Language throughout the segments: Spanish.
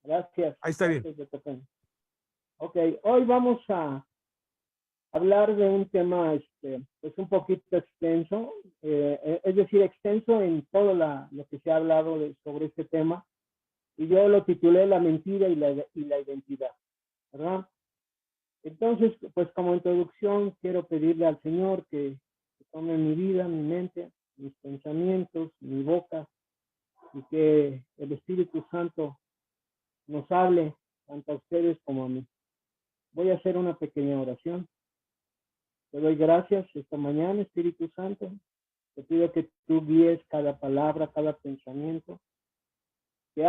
Gracias. Ahí está bien. Gracias, Dr. Pen. Ok, hoy vamos a hablar de un tema pues un poquito extenso, es decir, extenso en todo lo que se ha hablado sobre este tema, y yo lo titulé La mentira y la identidad, ¿verdad? Entonces, pues como introducción, quiero pedirle al Señor que tome mi vida, mi mente, mis pensamientos, mi boca, y que el Espíritu Santo nos hable tanto a ustedes como a mí. Voy a hacer una pequeña oración. Te doy gracias esta mañana, Espíritu Santo. Te pido que tú guíes cada palabra, cada pensamiento, que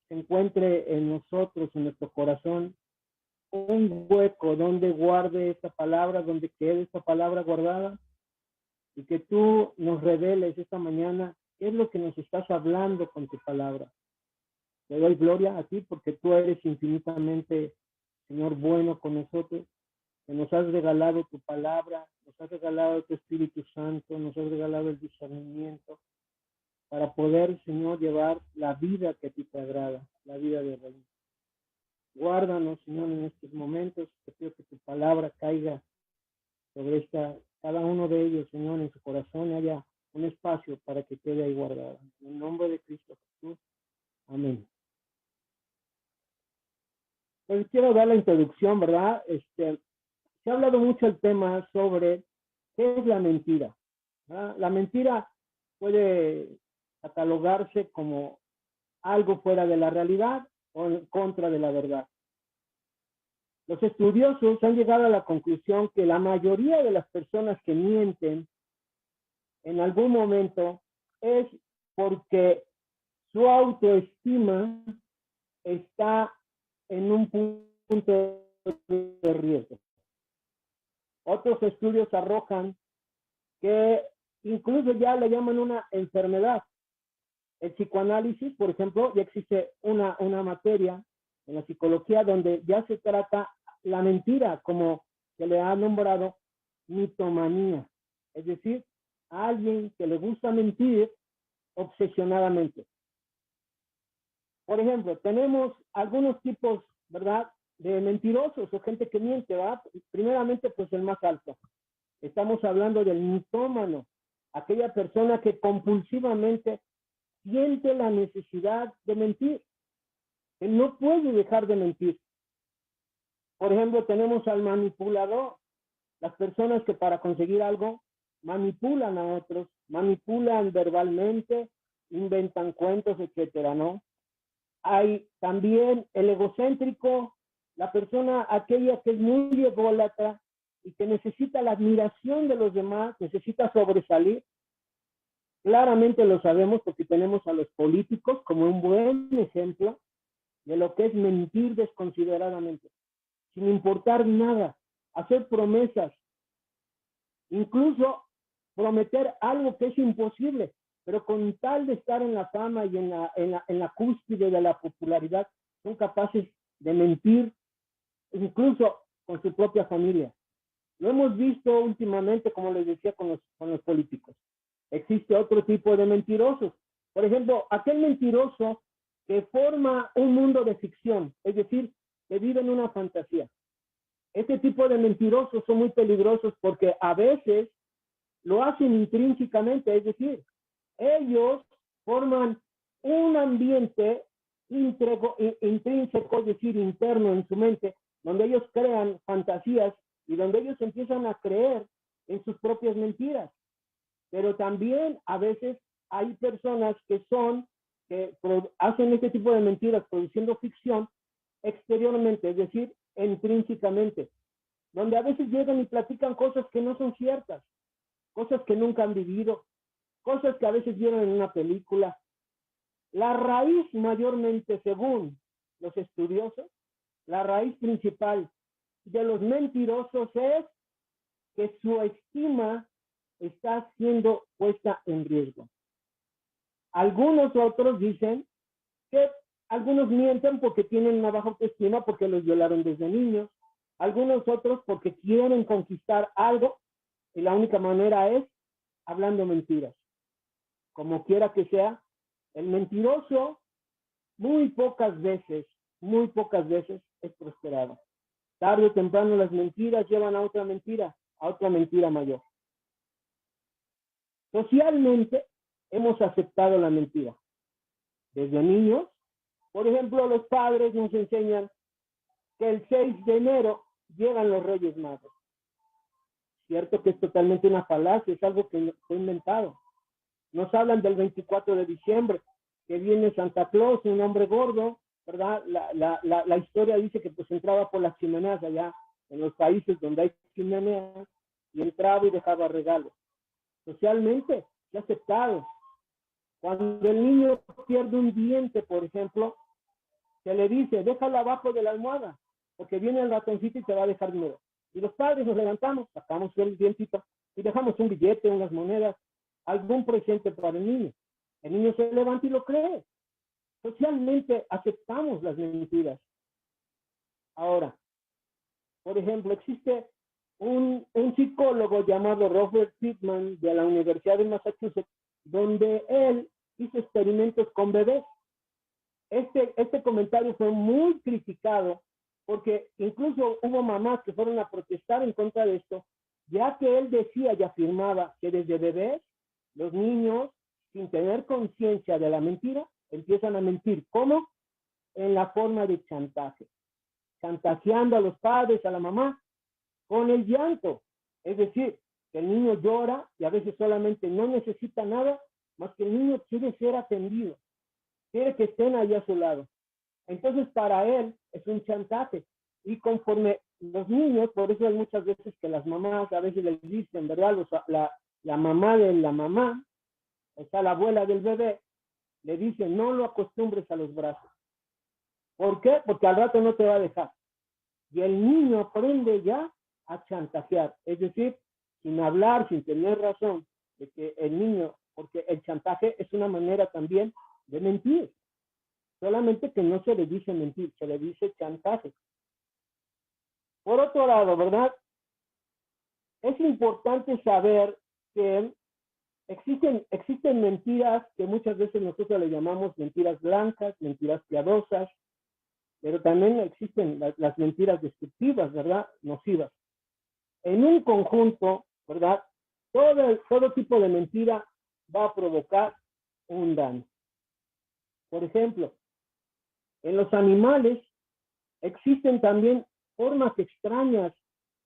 se encuentre en nosotros, en nuestro corazón, un hueco donde guarde esta palabra, donde quede esta palabra guardada, y que tú nos reveles esta mañana qué es lo que nos estás hablando con tu palabra. Te doy gloria a ti porque tú eres infinitamente, Señor, bueno con nosotros, que nos has regalado tu palabra, nos has regalado tu Espíritu Santo, nos has regalado el discernimiento para poder, Señor, llevar la vida que a ti te agrada, la vida de reino. Guárdanos, Señor, en estos momentos. Te pido que tu palabra caiga sobre cada uno de ellos, Señor, en su corazón haya un espacio para que quede ahí guardada. En el nombre de Cristo Jesús. Amén. Pues quiero dar la introducción, ¿verdad? Se ha hablado mucho el tema sobre qué es la mentira, ¿verdad? La mentira puede catalogarse como algo fuera de la realidad o en contra de la verdad. Los estudiosos han llegado a la conclusión que la mayoría de las personas que mienten en algún momento es porque su autoestima está en un punto de riesgo. Otros estudios arrojan que incluso ya le llaman una enfermedad. El psicoanálisis, por ejemplo, ya existe una materia en la psicología donde ya se trata la mentira, como se le ha nombrado mitomanía. Es decir, a alguien que le gusta mentir obsesionadamente. Por ejemplo, tenemos algunos tipos, ¿verdad?, de mentirosos o gente que miente, ¿verdad? Primeramente, pues el más alto. Estamos hablando del mitómano, aquella persona que compulsivamente siente la necesidad de mentir, que no puede dejar de mentir. Por ejemplo, tenemos al manipulador, las personas que para conseguir algo manipulan a otros, manipulan verbalmente, inventan cuentos, etcétera, ¿no? Hay también el egocéntrico, la persona aquella que es muy ególatra y que necesita la admiración de los demás, necesita sobresalir. Claramente lo sabemos porque tenemos a los políticos como un buen ejemplo de lo que es mentir desconsideradamente, sin importar nada, hacer promesas, incluso prometer algo que es imposible, pero con tal de estar en la fama y en la cúspide de la popularidad, son capaces de mentir incluso con su propia familia. Lo hemos visto últimamente, como les decía, con los políticos. Existe otro tipo de mentirosos. Por ejemplo, aquel mentiroso que forma un mundo de ficción, es decir, que vive en una fantasía. Este tipo de mentirosos son muy peligrosos porque a veces lo hacen intrínsecamente, es decir, ellos forman un ambiente intrínseco, es decir, interno en su mente, donde ellos crean fantasías y donde ellos empiezan a creer en sus propias mentiras. Pero también a veces hay personas que hacen este tipo de mentiras produciendo ficción exteriormente, es decir, intrínsecamente, donde a veces llegan y platican cosas que no son ciertas, cosas que nunca han vivido, cosas que a veces vieron en una película. La raíz mayormente, según los estudiosos, la raíz principal de los mentirosos es que su estima está siendo puesta en riesgo. Algunos otros dicen que algunos mienten porque tienen una baja autoestima porque los violaron desde niños. Algunos otros porque quieren conquistar algo y la única manera es hablando mentiras. Como quiera que sea, el mentiroso muy pocas veces es prosperado. Tarde o temprano las mentiras llevan a otra mentira mayor. Socialmente hemos aceptado la mentira. Desde niños, por ejemplo, los padres nos enseñan que el 6 de enero llegan los Reyes Magos. Cierto que es totalmente una falacia, es algo que fue inventado. Nos hablan del 24 de diciembre, que viene Santa Claus, un hombre gordo, ¿verdad? La historia dice que pues entraba por las chimeneas allá en los países donde hay chimeneas y entraba y dejaba regalos. Socialmente se ha aceptado. Cuando el niño pierde un diente, por ejemplo, se le dice, déjalo abajo de la almohada, porque viene el ratoncito y te va a dejar dinero. Y los padres nos levantamos, sacamos el dientito y dejamos un billete, unas monedas, algún presente para el niño. El niño se levanta y lo cree. Socialmente aceptamos las mentiras. Ahora, por ejemplo, existe un psicólogo llamado Robert Pittman de la Universidad de Massachusetts, donde él hizo experimentos con bebés. Este comentario fue muy criticado porque incluso hubo mamás que fueron a protestar en contra de esto, ya que él decía y afirmaba que desde bebés los niños, sin tener conciencia de la mentira, empiezan a mentir. ¿Cómo? En la forma de chantaje. Chantajeando a los padres, a la mamá, con el llanto. Es decir, que el niño llora y a veces solamente no necesita nada, más que el niño quiere ser atendido, quiere que estén ahí a su lado. Entonces, para él es un chantaje. Y conforme los niños, por eso hay muchas veces que las mamás a veces les dicen, ¿verdad? La mamá de la mamá, o sea, la abuela del bebé, le dice, no lo acostumbres a los brazos. ¿Por qué? Porque al rato no te va a dejar. Y el niño aprende ya a chantajear. Es decir, sin hablar, sin tener razón, de que el niño, porque el chantaje es una manera también de mentir. Solamente que no se le dice mentir, se le dice chantaje. Por otro lado, ¿verdad? Es importante saber que existen mentiras que muchas veces nosotros le llamamos mentiras blancas, mentiras piadosas, pero también existen las mentiras destructivas, ¿verdad? Nocivas. En un conjunto, ¿verdad? Todo tipo de mentira va a provocar un daño. Por ejemplo, en los animales existen también formas extrañas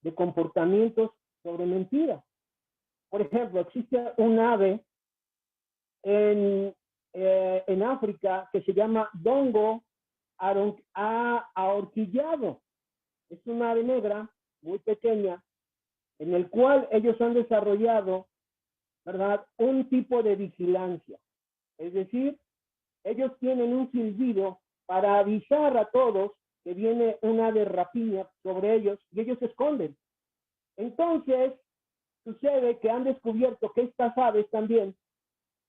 de comportamientos sobre mentiras. Por ejemplo, existe un ave en África que se llama dongo ahorquillado. Es una ave negra muy pequeña en el cual ellos han desarrollado, ¿verdad?, un tipo de vigilancia. Es decir, ellos tienen un silbido para avisar a todos que viene una ave rapiña sobre ellos y ellos se esconden. Entonces, sucede que han descubierto que estas aves también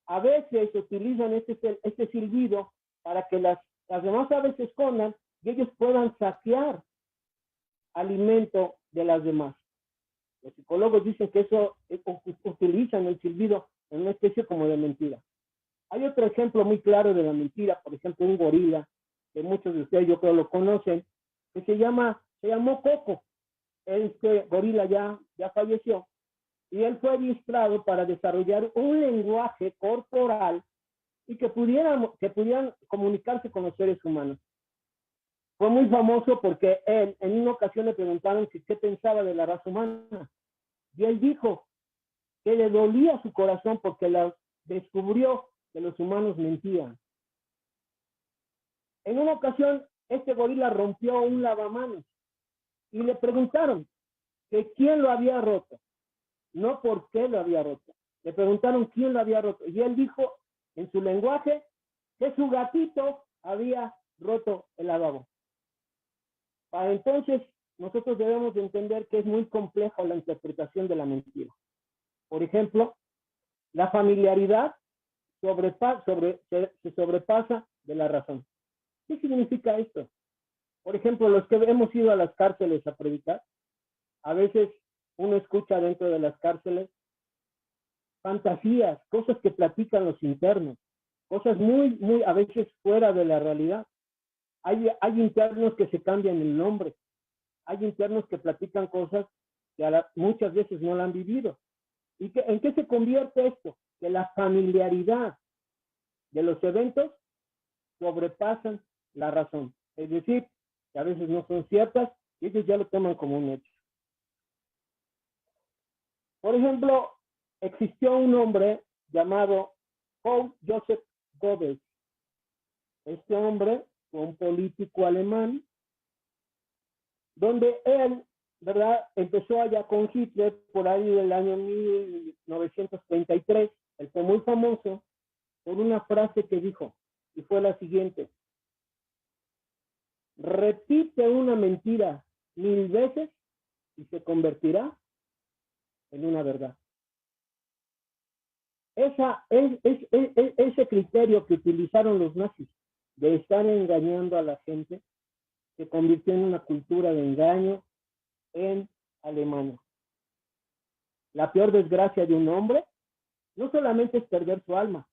a veces utilizan este silbido para que las demás aves se escondan y ellos puedan saquear alimento de las demás. Los psicólogos dicen que eso utilizan el silbido en una especie como de mentira. Hay otro ejemplo muy claro de la mentira, por ejemplo, un gorila, que muchos de ustedes yo creo lo conocen, que se llamó Coco. Este gorila ya falleció y él fue adiestrado para desarrollar un lenguaje corporal y que pudieran comunicarse con los seres humanos. Fue muy famoso porque él, en una ocasión le preguntaron qué pensaba de la raza humana y él dijo que le dolía su corazón porque descubrió que los humanos mentían. En una ocasión, este gorila rompió un lavamanos y le preguntaron que quién lo había roto, no por qué lo había roto. Le preguntaron quién lo había roto y él dijo en su lenguaje que su gatito había roto el lavabo. Para entonces, nosotros debemos de entender que es muy compleja la interpretación de la mentira. Por ejemplo, la familiaridad se sobrepasa de la razón. ¿Qué significa esto? Por ejemplo, los que hemos ido a las cárceles a predicar, a veces uno escucha dentro de las cárceles fantasías, cosas que platican los internos, cosas muy, a veces fuera de la realidad. Hay internos que se cambian el nombre, hay internos que platican cosas que muchas veces no la han vivido. ¿Y en qué se convierte esto? Que la familiaridad de los eventos sobrepasan la razón. Es decir, que a veces no son ciertas y ellos ya lo toman como un hecho. Por ejemplo, existió un hombre llamado Paul Joseph Goebbels. Este hombre fue un político alemán donde él, ¿verdad?, empezó allá con Hitler por ahí del año 1933. Él fue muy famoso por una frase que dijo, y fue la siguiente: repite una mentira 1000 veces y se convertirá en una verdad. Ese criterio que utilizaron los nazis de estar engañando a la gente se convirtió en una cultura de engaño en Alemania. La peor desgracia de un hombre no solamente es perder su alma,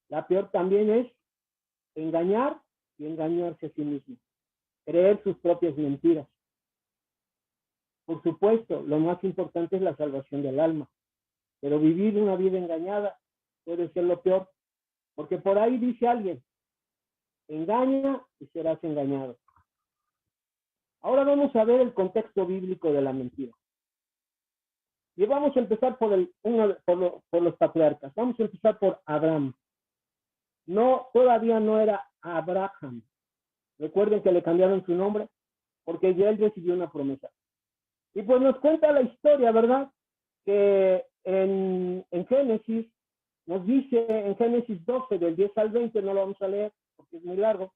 la peor también es engañar y engañarse a sí mismo, creer sus propias mentiras. Por supuesto, lo más importante es la salvación del alma, pero vivir una vida engañada puede ser lo peor, porque por ahí dice alguien, engaña y serás engañado. Ahora vamos a ver el contexto bíblico de la mentira. Y vamos a empezar por los patriarcas. Vamos a empezar por Abraham. No, todavía no era Abraham. Recuerden que le cambiaron su nombre porque ya él recibió una promesa. Y pues nos cuenta la historia, ¿verdad? Que en Génesis, nos dice en Génesis 12, del 10 al 20, no lo vamos a leer porque es muy largo,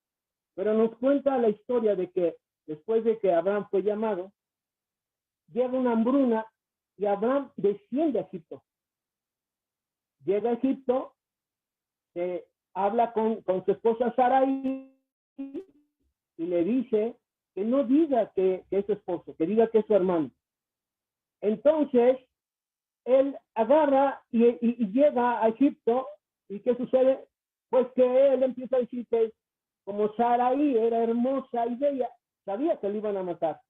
pero nos cuenta la historia de que después de que Abraham fue llamado, llega una hambruna y Abraham desciende a Egipto. Llega a Egipto, habla con su esposa Sarai y le dice que no diga que es su esposo, que diga que es su hermano. Entonces, él agarra y llega a Egipto, ¿y qué sucede? Pues que él empieza a decir que como Sarai era hermosa y bella, sabía que le iban a matar.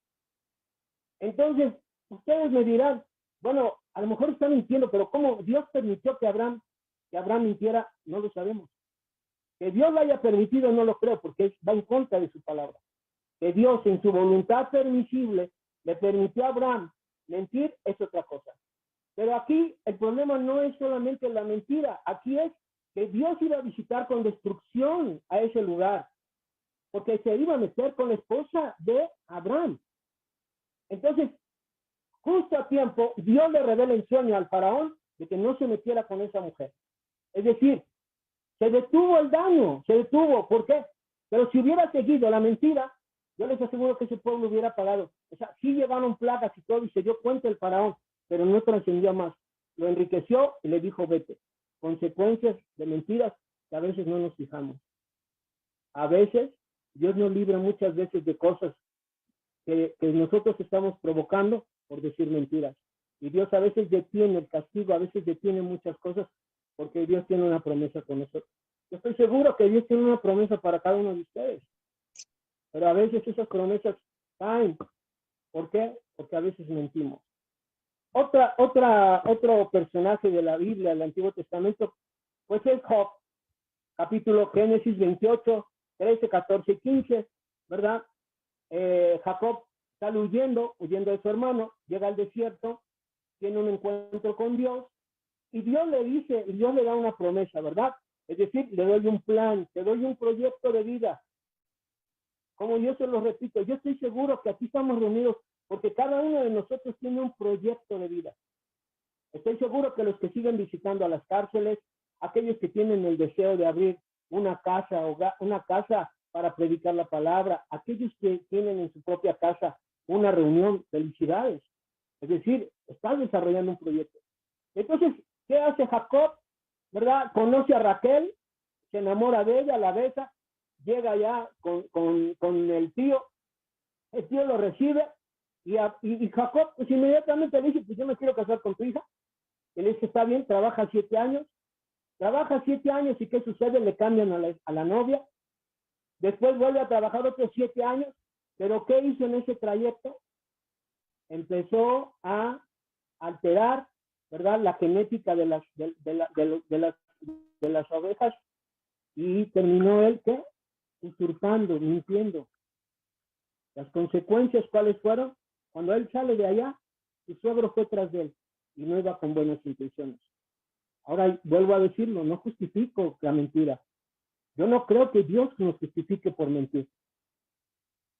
Entonces, ustedes me dirán, bueno, a lo mejor está mintiendo, pero ¿cómo Dios permitió que Abraham mintiera? No lo sabemos. Que Dios lo haya permitido no lo creo, porque va en contra de su palabra. Que Dios en su voluntad permisible le permitió a Abraham mentir es otra cosa. Pero aquí el problema no es solamente la mentira, aquí es que Dios iba a visitar con destrucción a ese lugar, porque se iba a meter con la esposa de Abraham. Entonces, justo a tiempo, Dios le revela el sueño al faraón de que no se metiera con esa mujer. Es decir, se detuvo el daño, se detuvo. ¿Por qué? Pero si hubiera seguido la mentira, yo les aseguro que ese pueblo hubiera pagado. O sea, sí llevaron plagas y todo y se dio cuenta el faraón, pero no trascendió más. Lo enriqueció y le dijo, vete. Consecuencias de mentiras que a veces no nos fijamos. A veces, Dios nos libra muchas veces de cosas que nosotros estamos provocando por decir mentiras. Y Dios a veces detiene el castigo, a veces detiene muchas cosas porque Dios tiene una promesa con nosotros. Yo estoy seguro que Dios tiene una promesa para cada uno de ustedes, pero a veces esas promesas caen. ¿Por qué? Porque a veces mentimos. Otro personaje de la Biblia, del Antiguo Testamento, pues es Job, capítulo Génesis 28, 13, 14 y 15, ¿verdad? Jacob sale huyendo de su hermano, llega al desierto, tiene un encuentro con Dios, y Dios le dice, y Dios le da una promesa, ¿verdad? Es decir, le doy un plan, te doy un proyecto de vida. Como yo se lo repito, yo estoy seguro que aquí estamos reunidos porque cada uno de nosotros tiene un proyecto de vida. Estoy seguro que los que siguen visitando a las cárceles, aquellos que tienen el deseo de abrir una casa para predicar la palabra, aquellos que tienen en su propia casa una reunión, felicidades. Es decir, estás desarrollando un proyecto. Entonces, ¿qué hace Jacob? ¿Verdad? Conoce a Raquel, se enamora de ella, la besa, llega ya con el tío lo recibe y Jacob pues inmediatamente le dice, pues yo me quiero casar con tu hija. Él dice, está bien, trabaja 7 años, Trabaja 7 años y ¿qué sucede? Le cambian a la novia. Después vuelve a trabajar otros 7 años. ¿Pero qué hizo en ese trayecto? Empezó a alterar, ¿verdad?, la genética de las ovejas, y terminó él, ¿qué? Usurpando, mintiendo. Las consecuencias, ¿cuáles fueron? Cuando él sale de allá, su suegro fue tras de él y no iba con buenas intenciones. Ahora vuelvo a decirlo, no justifico la mentira. Yo no creo que Dios nos justifique por mentir.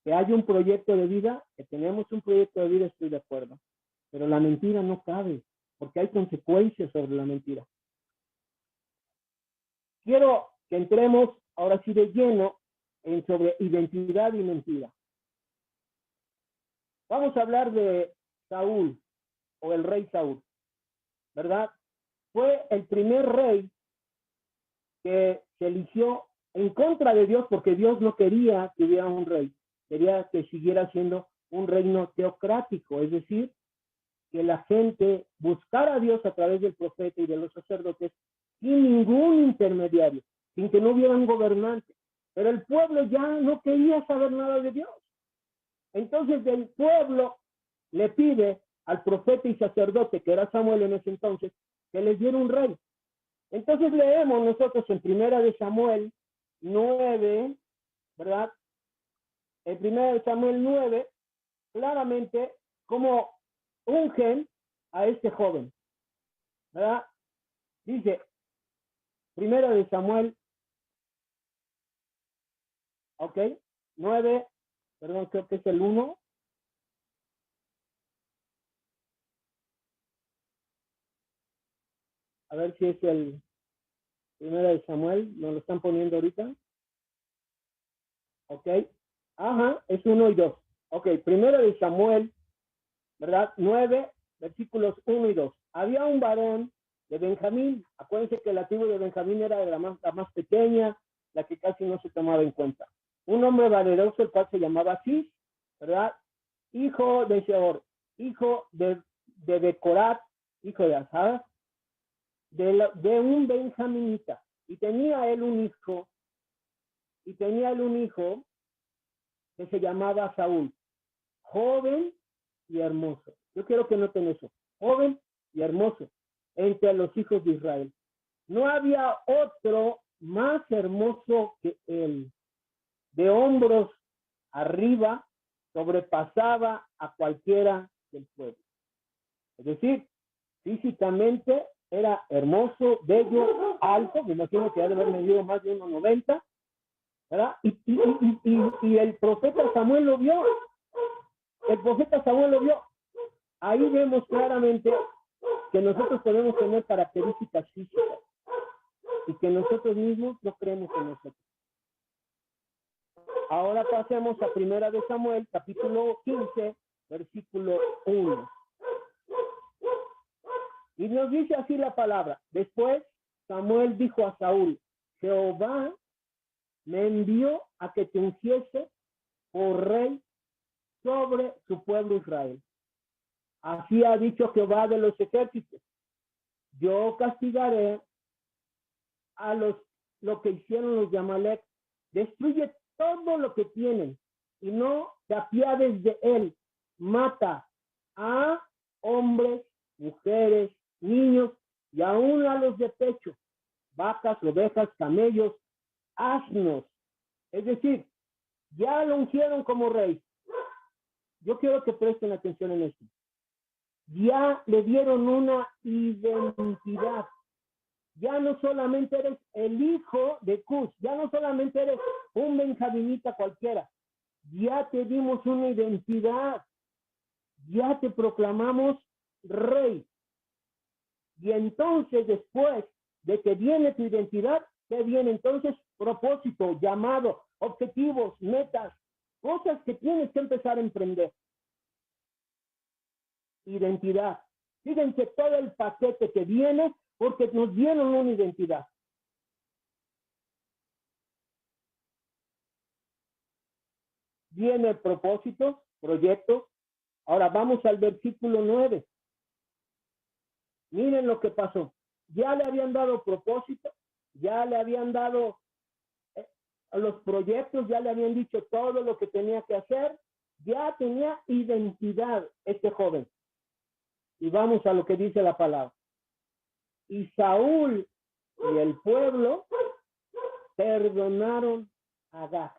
Que haya un proyecto de vida, que tenemos un proyecto de vida, estoy de acuerdo. Pero la mentira no cabe, porque hay consecuencias sobre la mentira. Quiero que entremos ahora sí de lleno en sobre identidad y mentira. Vamos a hablar de Saúl, o el rey Saúl, ¿verdad? Fue el primer rey que se eligió en contra de Dios, porque Dios no quería que hubiera un rey, quería que siguiera siendo un reino teocrático, es decir, que la gente buscara a Dios a través del profeta y de los sacerdotes sin ningún intermediario, sin que no hubiera un gobernante. Pero el pueblo ya no quería saber nada de Dios. Entonces el pueblo le pide al profeta y sacerdote, que era Samuel en ese entonces, que les diera un rey. Entonces leemos nosotros en Primera de Samuel 9, ¿verdad? En Primera de Samuel 9, claramente cómo ungen a este joven, ¿verdad? Dice, Primera de Samuel, ok, 9, perdón, creo que es el 1. A ver si es el Primera de Samuel, nos lo están poniendo ahorita. Ok, ajá, es 1 y 2. Ok, Primera de Samuel, ¿verdad? 9, versículos 1 y 2. Había un varón de Benjamín. Acuérdense que la tribu de Benjamín era la más pequeña, la que casi no se tomaba en cuenta. Un hombre valeroso, el cual se llamaba Cis, ¿verdad? Hijo de Seor, hijo de Becorat, hijo de Asad, de un benjaminita. Y tenía él un hijo que se llamaba Saúl, joven y hermoso. Yo quiero que noten eso, joven y hermoso, entre los hijos de Israel. No había otro más hermoso que él. De hombros arriba, sobrepasaba a cualquiera del pueblo. Es decir, físicamente era hermoso, bello, alto, me imagino que ha de haber medido más de 1,90, ¿verdad? Y el profeta Samuel lo vio. El profeta Samuel lo vio. Ahí vemos claramente que nosotros podemos tener características físicas y que nosotros mismos no creemos en nosotros. Ahora pasemos a Primera de Samuel, capítulo 15, versículo 1. Y nos dice así la palabra. Después Samuel dijo a Saúl, Jehová me envió a que te ungiese por rey sobre su pueblo Israel. Así ha dicho Jehová de los ejércitos. Yo castigaré a lo que hicieron los de Amalek. Destruye todo lo que tienen y no te apiades de él. Mata a hombres, mujeres, niños y aún a los de pecho, vacas, ovejas, camellos, asnos. Es decir, ya lo ungieron como rey. Yo quiero que presten atención en esto. Ya le dieron una identidad. Ya no solamente eres el hijo de Cus, ya no solamente eres un benjaminita cualquiera, ya te dimos una identidad, ya te proclamamos rey. Y entonces, después de que viene tu identidad, te viene entonces propósito, llamado, objetivos, metas, cosas que tienes que empezar a emprender. Identidad. Fíjense todo el paquete que viene porque nos dieron una identidad. Viene propósitos, proyectos. Ahora vamos al versículo 9. Miren lo que pasó. ya le habían dado propósito, ya le habían dado los proyectos, ya le habían dicho todo lo que tenía que hacer, ya tenía identidad este joven. Y vamos a lo que dice la palabra. Y Saúl y el pueblo perdonaron a Agag.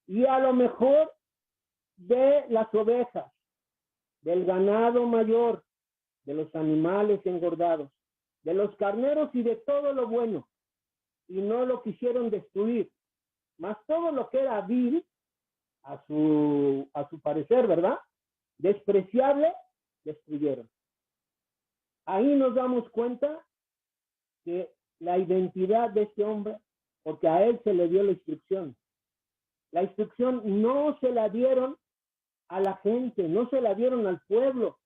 Y a lo mejor de las ovejas, del ganado mayor, de los animales engordados, de los carneros y de todo lo bueno, y no lo quisieron destruir, mas todo lo que era vil, a su parecer, ¿verdad? Despreciable, destruyeron. Ahí nos damos cuenta que la identidad de este hombre, porque a él se le dio la instrucción no se la dieron a la gente, no se la dieron al pueblo.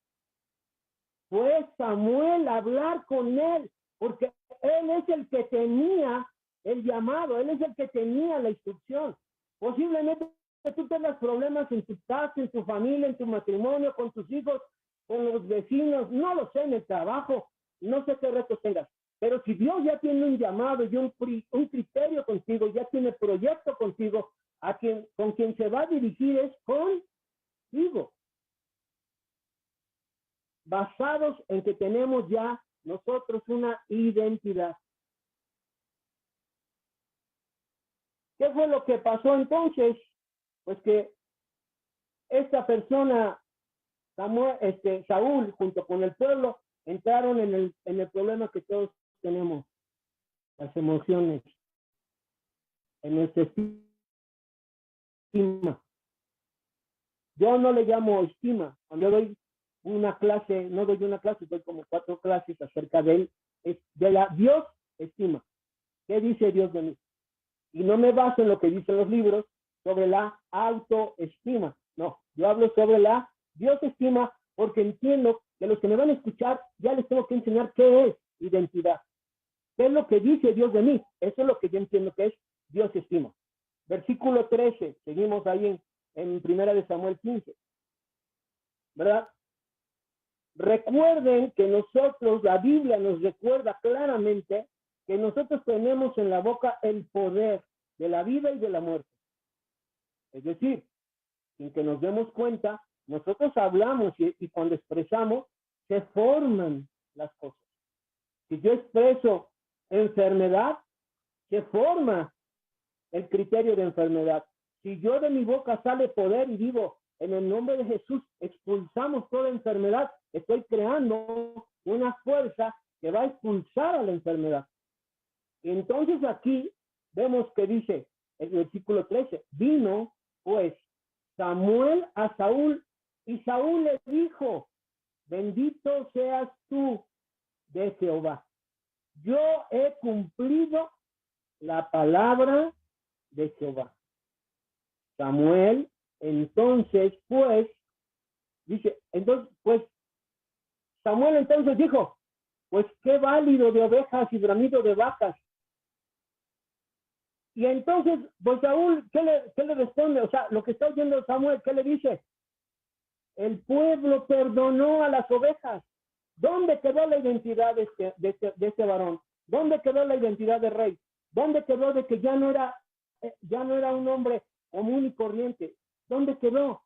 Fue Samuel a hablar con él, porque él es el que tenía el llamado, él es el que tenía la instrucción. Posiblemente tú tengas problemas en tu casa, en tu familia, en tu matrimonio, con tus hijos, con los vecinos, no lo sé, en el trabajo, no sé qué retos tengas. Pero si Dios ya tiene un llamado y un criterio contigo, ya tiene proyecto contigo, con quien se va a dirigir es contigo. Basados en que tenemos ya nosotros una identidad. ¿Qué fue lo que pasó entonces? Pues que esta persona, Saúl, junto con el pueblo, entraron en el problema que todos tenemos, las emociones, en nuestra estima. Yo no le llamo estima. Cuando doy una clase, no doy una clase, doy como 4 clases acerca de él, de la Dios estima. ¿Qué dice Dios de mí? Y no me baso en lo que dicen los libros sobre la autoestima. No, yo hablo sobre la Dios estima porque entiendo que los que me van a escuchar ya les tengo que enseñar qué es identidad. ¿Qué es lo que dice Dios de mí? Eso es lo que yo entiendo que es Dios estima. Versículo 13, seguimos ahí en 1 Samuel 15. ¿Verdad? Recuerden que nosotros, la Biblia nos recuerda claramente que nosotros tenemos en la boca el poder de la vida y de la muerte. Es decir, sin que nos demos cuenta, nosotros hablamos y cuando expresamos, se forman las cosas. Si yo expreso enfermedad, se forma el criterio de enfermedad. Si yo de mi boca sale poder y digo, en el nombre de Jesús, expulsamos toda enfermedad, estoy creando una fuerza que va a expulsar a la enfermedad. Y entonces aquí vemos que dice el versículo 13, vino pues Samuel a Saúl y Saúl le dijo, bendito seas tú de Jehová. Yo he cumplido la palabra de Jehová. Samuel, entonces, pues, dice, entonces, pues, Samuel entonces dijo, pues qué válido de ovejas y bramido de vacas. Y entonces, pues Saúl, ¿qué le responde? O sea, lo que está oyendo Samuel, ¿qué le dice? El pueblo perdonó a las ovejas. ¿Dónde quedó la identidad de este varón? ¿Dónde quedó la identidad de rey? ¿Dónde quedó de que ya no era un hombre común y corriente? ¿Dónde quedó?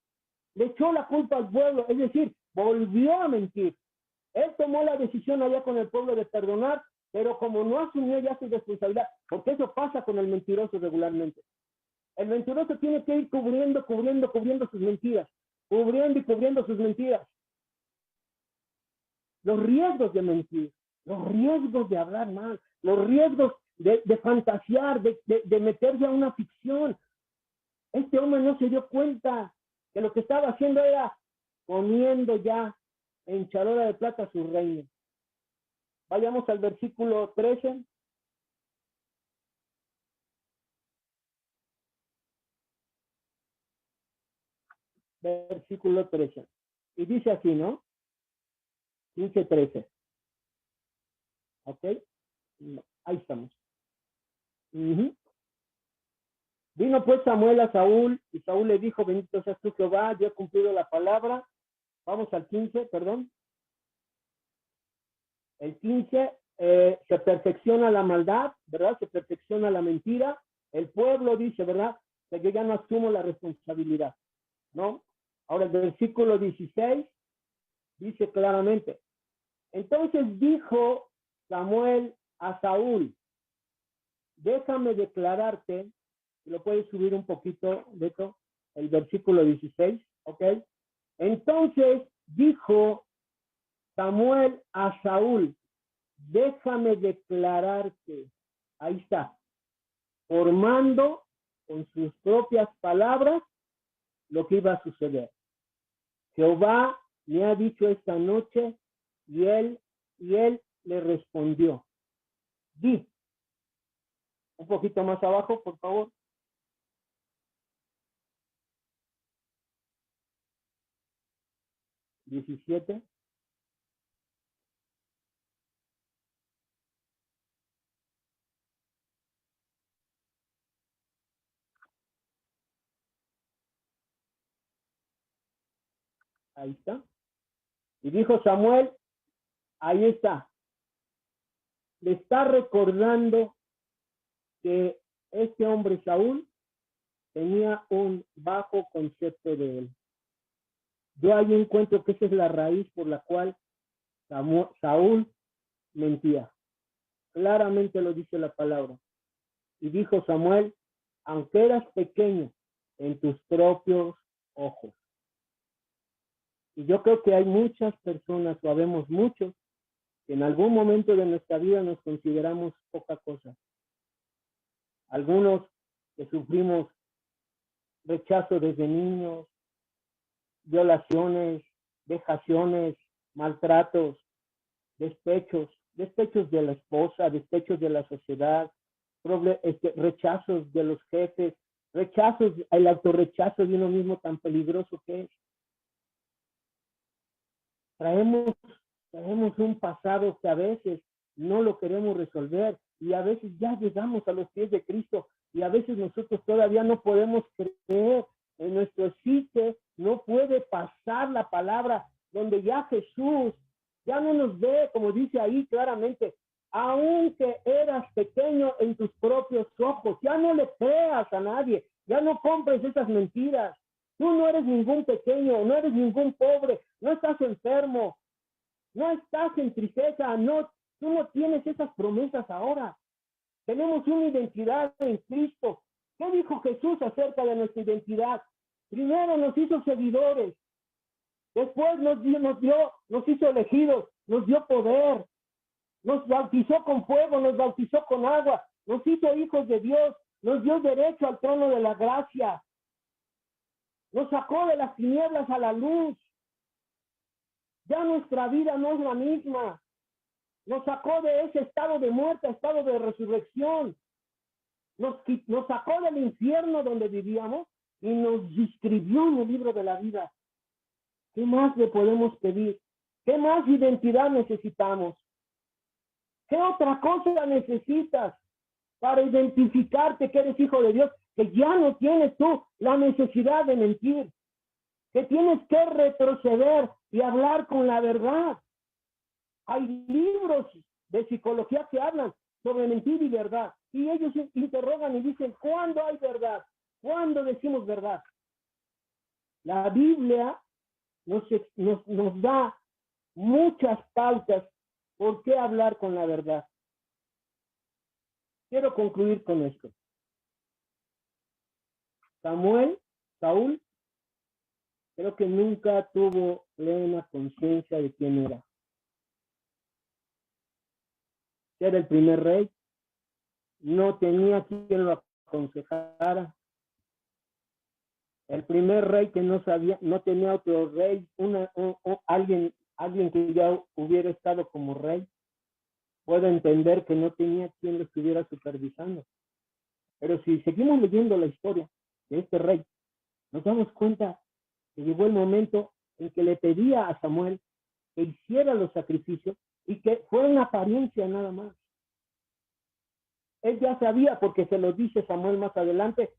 Le echó la culpa al pueblo, es decir, volvió a mentir. Él tomó la decisión allá con el pueblo de perdonar, pero como no asumió ya su responsabilidad, porque eso pasa con el mentiroso regularmente. El mentiroso tiene que ir cubriendo sus mentiras, cubriendo sus mentiras. Los riesgos de mentir, los riesgos de hablar mal, los riesgos de fantasear, de meterse a una ficción. Este hombre no se dio cuenta que lo que estaba haciendo era poniendo ya en charola de plata su reino. Vayamos al versículo 13. Versículo 13. Y dice así, ¿no? 15:13. ¿Ok? Ahí estamos. Vino pues Samuel a Saúl, y Saúl le dijo, bendito seas tú Jehová, yo he cumplido la palabra. Vamos al 15, perdón. El 15, se perfecciona la maldad, ¿verdad? Se perfecciona la mentira. El pueblo dice, ¿verdad? Que yo ya no asumo la responsabilidad, ¿no? Ahora el versículo 16 dice claramente, entonces dijo Samuel a Saúl, déjame declararte, lo puedes subir un poquito, Beto, el versículo 16, ¿ok? Entonces dijo Samuel a Saúl, déjame declararte, ahí está, formando con sus propias palabras lo que iba a suceder. Jehová me ha dicho esta noche y él le respondió, di, un poquito más abajo, por favor. 17. Ahí está. Y dijo Samuel, ahí está. Le está recordando que este hombre Saúl tenía un bajo concepto de él. Yo ahí encuentro que esa es la raíz por la cual Saúl mentía. Claramente lo dice la palabra. Y dijo Samuel, aunque eras pequeño en tus propios ojos. Y yo creo que hay muchas personas, o habemos muchos, que en algún momento de nuestra vida nos consideramos poca cosa. Algunos que sufrimos rechazo desde niños, violaciones, vejaciones, maltratos, despechos de la esposa, despechos de la sociedad, rechazos de los jefes, rechazos, el autorrechazo de uno mismo tan peligroso que es. Traemos un pasado que a veces no lo queremos resolver y a veces ya llegamos a los pies de Cristo y a veces nosotros todavía no podemos creer, en nuestro psique no puede pasar la palabra donde ya Jesús ya no nos ve, como dice ahí claramente, aunque eras pequeño en tus propios ojos, ya no le creas a nadie, ya no compres esas mentiras. Tú no eres ningún pequeño, no eres ningún pobre, no estás enfermo, no estás en tristeza, no, tú no tienes esas promesas ahora. Tenemos una identidad en Cristo. ¿Qué dijo Jesús acerca de nuestra identidad? Primero nos hizo seguidores, después nos hizo elegidos, nos dio poder, nos bautizó con fuego, nos bautizó con agua, nos hizo hijos de Dios, nos dio derecho al trono de la gracia, nos sacó de las tinieblas a la luz. Ya nuestra vida no es la misma. Nos sacó de ese estado de muerte a estado de resurrección. Nos sacó del infierno donde vivíamos y nos inscribió en el libro de la vida. ¿Qué más le podemos pedir? ¿Qué más identidad necesitamos? ¿Qué otra cosa necesitas para identificarte que eres hijo de Dios? Que ya no tienes tú la necesidad de mentir, que tienes que retroceder y hablar con la verdad. Hay libros de psicología que hablan sobre mentir y verdad. Y ellos interrogan y dicen, ¿cuándo hay verdad? ¿Cuándo decimos verdad? La Biblia nos da muchas pautas por qué hablar con la verdad. Quiero concluir con esto. Saúl, creo que nunca tuvo plena conciencia de quién era. Era el primer rey, no tenía quien lo aconsejara. El primer rey que no sabía, no tenía otro rey, alguien que ya hubiera estado como rey. Puedo entender que no tenía quien lo estuviera supervisando. Pero si seguimos leyendo la historia de este rey, nos damos cuenta que llegó el momento en que le pedía a Samuel que hiciera los sacrificios y que fuera una apariencia nada más. Él ya sabía, porque se lo dice Samuel más adelante,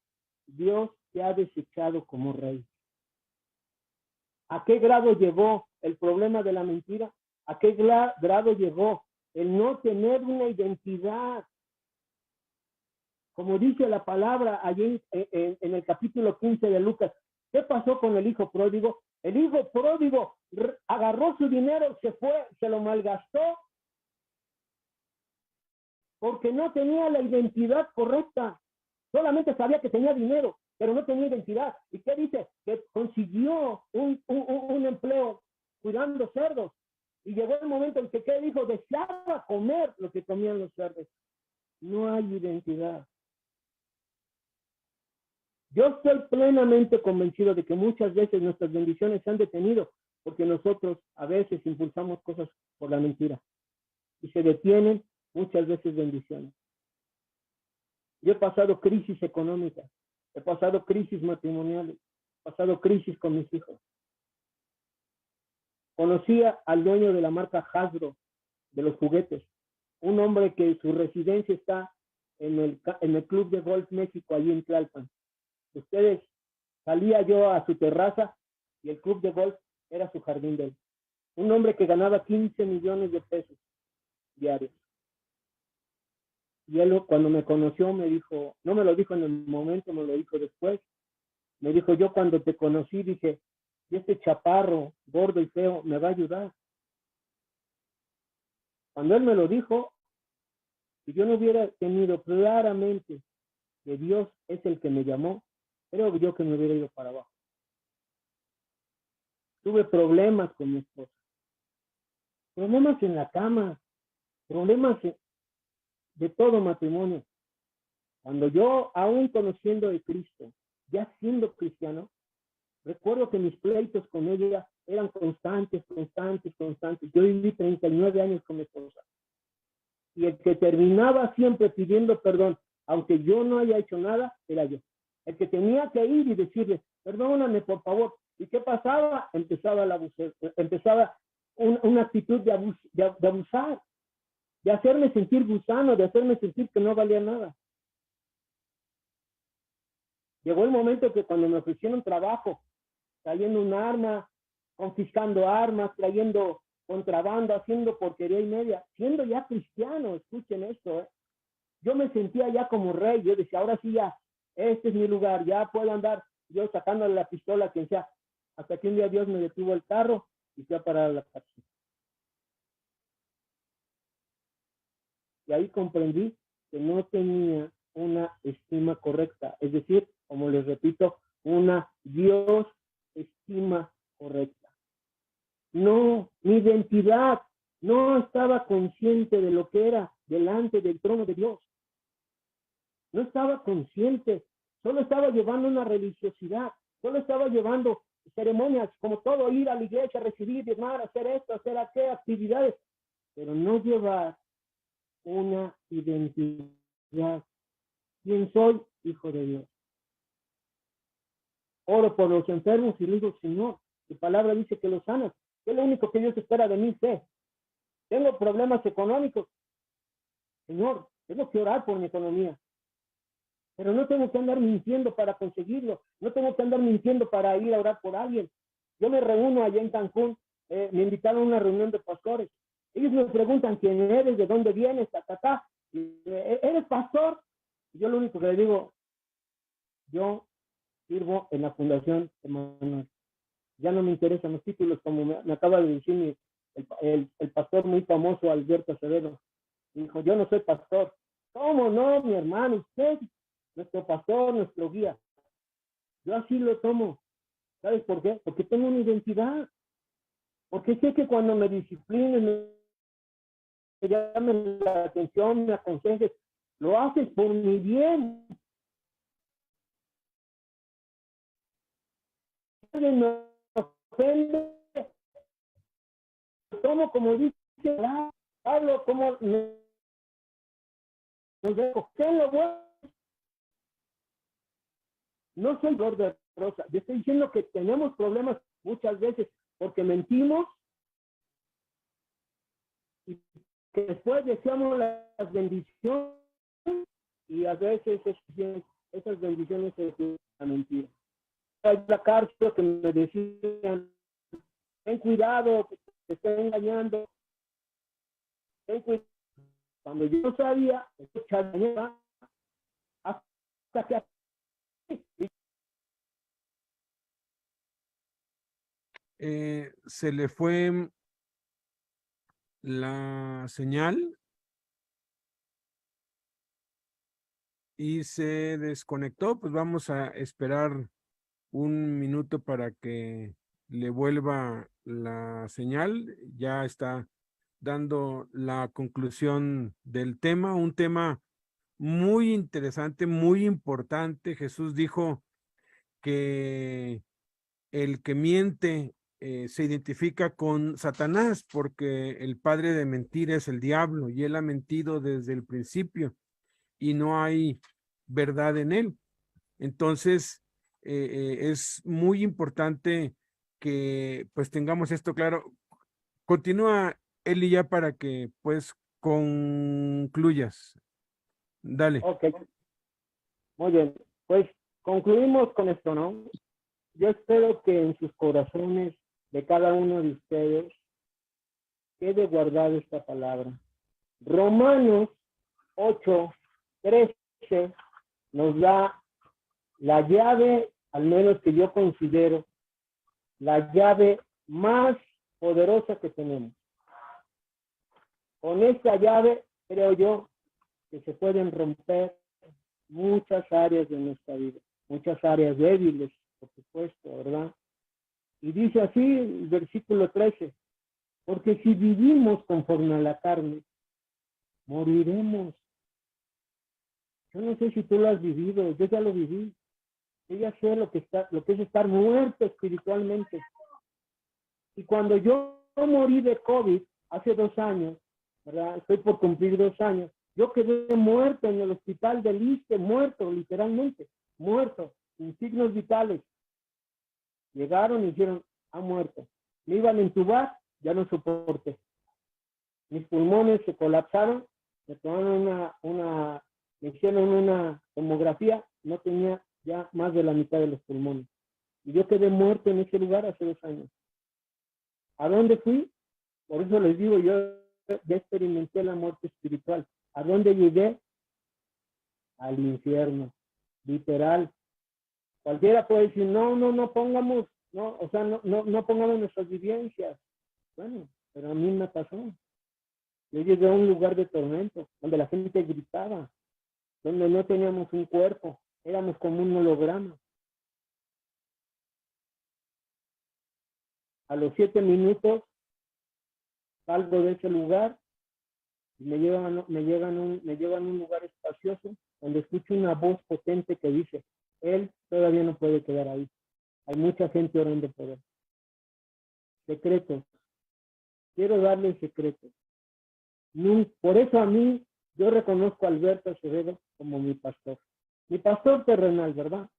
Dios te ha desechado como rey. ¿A qué grado llegó el problema de la mentira? ¿A qué grado llegó el no tener una identidad. Como dice la palabra allí en el capítulo 15 de Lucas, ¿qué pasó con el hijo pródigo? El hijo pródigo agarró su dinero, se fue, se lo malgastó, porque no tenía la identidad correcta. Solamente sabía que tenía dinero, pero no tenía identidad. ¿Y qué dice? Que consiguió un empleo cuidando cerdos. Y llegó el momento en que, ¿qué dijo? Deseaba comer lo que comían los cerdos. No hay identidad. Yo estoy plenamente convencido de que muchas veces nuestras bendiciones se han detenido porque nosotros a veces impulsamos cosas por la mentira y se detienen muchas veces bendiciones. Yo he pasado crisis económicas, he pasado crisis matrimoniales, he pasado crisis con mis hijos. Conocía al dueño de la marca Hasbro, de los juguetes, un hombre que su residencia está en el Club de Golf México, allí en Tlalpan. Ustedes, salía yo a su terraza y el club de golf era su jardín de él. Un hombre que ganaba 15 millones de pesos diarios. Y él cuando me conoció me dijo, no me lo dijo en el momento, me lo dijo después, me dijo, yo cuando te conocí dije, y este chaparro, gordo y feo, me va a ayudar. Cuando él me lo dijo, si yo no hubiera tenido claramente que Dios es el que me llamó, creo yo que me hubiera ido para abajo. Tuve problemas con mi esposa, problemas en la cama, problemas de todo matrimonio. Cuando yo, aún conociendo de Cristo, ya siendo cristiano, recuerdo que mis pleitos con ella eran constantes. Yo viví 39 años con mi esposa. Y el que terminaba siempre pidiendo perdón, aunque yo no haya hecho nada, era yo. El que tenía que ir y decirle, perdóname, por favor. ¿Y qué pasaba? Empezaba una actitud de abusar, de hacerme sentir gusano, de hacerme sentir que no valía nada. Llegó el momento que cuando me ofrecieron trabajo, trayendo un arma, confiscando armas, trayendo contrabando, haciendo porquería y media, siendo ya cristiano, escuchen esto, yo me sentía ya como rey, yo decía, ahora sí ya, este es mi lugar, ya puedo andar yo sacándole la pistola a quien sea, hasta que un día Dios me detuvo el carro y fui a parar a la cárcel. Y ahí comprendí que no tenía una estima correcta, es decir, como les repito, una Dios estima correcta. No, mi identidad, no estaba consciente de lo que era delante del trono de Dios. No estaba consciente, solo estaba llevando una religiosidad, solo estaba llevando ceremonias, como todo, ir a la iglesia, recibir, diezmar, hacer esto, hacer aquellas actividades, pero no llevar una identidad. ¿Quién soy? Hijo de Dios. Oro por los enfermos y digo, Señor, tu palabra dice que los sanas. ¿Qué es lo único que Dios espera de mí? Sé. Tengo problemas económicos. Señor, tengo que orar por mi economía. Pero no tengo que andar mintiendo para conseguirlo. No tengo que andar mintiendo para ir a orar por alguien. Yo me reúno allá en Cancún. Me invitaron a una reunión de pastores. Ellos me preguntan quién eres, de dónde vienes, ¿eres pastor? Y yo lo único que le digo, yo sirvo en la Fundación Emanuel. Ya no me interesan los títulos, como me acaba de decir el pastor muy famoso, Alberto Acevedo. Dijo, yo no soy pastor. ¿Cómo no, mi hermano? Usted, nuestro pastor, nuestro guía. Yo así lo tomo. ¿Sabes por qué? Porque tengo una identidad. Porque sé que cuando me disciplinen, me llamen la atención, me aconsejes, lo haces por mi bien. Me ofende, tomo como dice Pablo, como nos dejo, ¿qué lo bueno? No soy flor de rosa. Yo estoy diciendo que tenemos problemas muchas veces porque mentimos y que después deseamos las bendiciones y a veces esas bendiciones se la mentira. Hay la cárcel que me decían, ten cuidado, que te estén engañando. Cuando yo no sabía, hasta que se le fue la señal y se desconectó. Pues vamos a esperar un minuto para que le vuelva la señal. Ya está dando la conclusión del tema, un tema muy interesante, muy importante. Jesús dijo que el que miente se identifica con Satanás porque el padre de mentira es el diablo y él ha mentido desde el principio y no hay verdad en él. Entonces, es muy importante que pues tengamos esto claro. Continúa, Eli, ya para que pues concluyas. Dale. Ok, muy bien. Pues concluimos con esto, ¿no? Yo espero que en sus corazones de cada uno de ustedes quede guardada esta palabra. Romanos 8:13 nos da la llave, al menos que yo considero, la llave más poderosa que tenemos. Con esta llave, creo yo, que se pueden romper muchas áreas de nuestra vida, muchas áreas débiles, por supuesto, ¿verdad? Y dice así el versículo 13, porque si vivimos conforme a la carne, moriremos. Yo no sé si tú lo has vivido, yo ya lo viví. Yo ya sé lo que es estar muerto espiritualmente. Y cuando yo morí de COVID hace 2 años, ¿verdad? Estoy por cumplir 2 años, yo quedé muerto en el hospital del ISSSTE, muerto, literalmente, muerto, sin signos vitales. Llegaron y dijeron, ha muerto. Me iban a entubar, ya no soporté. Mis pulmones se colapsaron, me tomaron me hicieron una tomografía, no tenía ya más de la mitad de los pulmones. Y yo quedé muerto en ese lugar hace 2 años. ¿A dónde fui? Por eso les digo, yo ya experimenté la muerte espiritual. ¿A dónde llegué? Al infierno, literal. Cualquiera puede decir, no pongamos, no pongamos nuestras vivencias. Bueno, pero a mí me pasó. Yo llegué a un lugar de tormento, donde la gente gritaba, donde no teníamos un cuerpo, éramos como un holograma. A los 7 minutos salgo de ese lugar y me llevan a un lugar espacioso donde escucho una voz potente que dice, él todavía no puede quedar ahí. Hay mucha gente orando por él. Secretos. Quiero darle secretos. Por eso a mí, yo reconozco a Alberto Acevedo como mi pastor. Mi pastor terrenal, ¿verdad?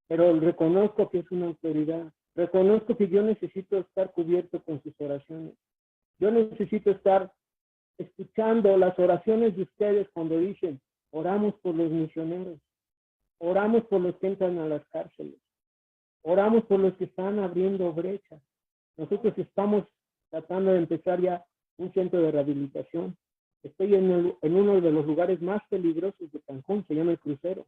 Pero reconozco que es una autoridad. Reconozco que yo necesito estar cubierto con sus oraciones. Yo necesito estar escuchando las oraciones de ustedes cuando dicen, oramos por los misioneros, oramos por los que entran a las cárceles, oramos por los que están abriendo brechas. Nosotros estamos tratando de empezar ya un centro de rehabilitación. Estoy en uno de los lugares más peligrosos de Cancún, se llama El Crucero.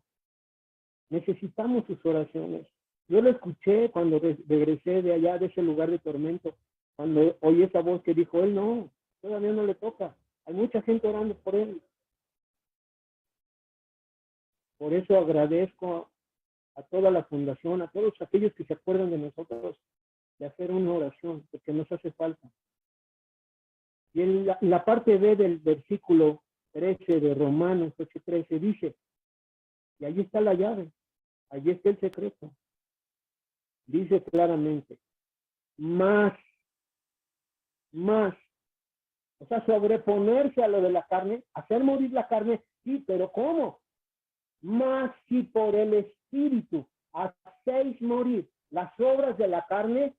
Necesitamos sus oraciones. Yo lo escuché cuando regresé de allá, de ese lugar de tormento, cuando oí esa voz que dijo, él no, todavía no le toca. Hay mucha gente orando por él. Por eso agradezco a toda la fundación, a todos aquellos que se acuerdan de nosotros, de hacer una oración, porque nos hace falta. Y en la parte B del versículo 13 de Romanos 8:13 dice, y allí está la llave, allí está el secreto. Dice claramente, más, o sea, sobreponerse a lo de la carne, hacer morir la carne, sí, pero ¿cómo? Más si por el Espíritu hacéis morir las obras de la carne,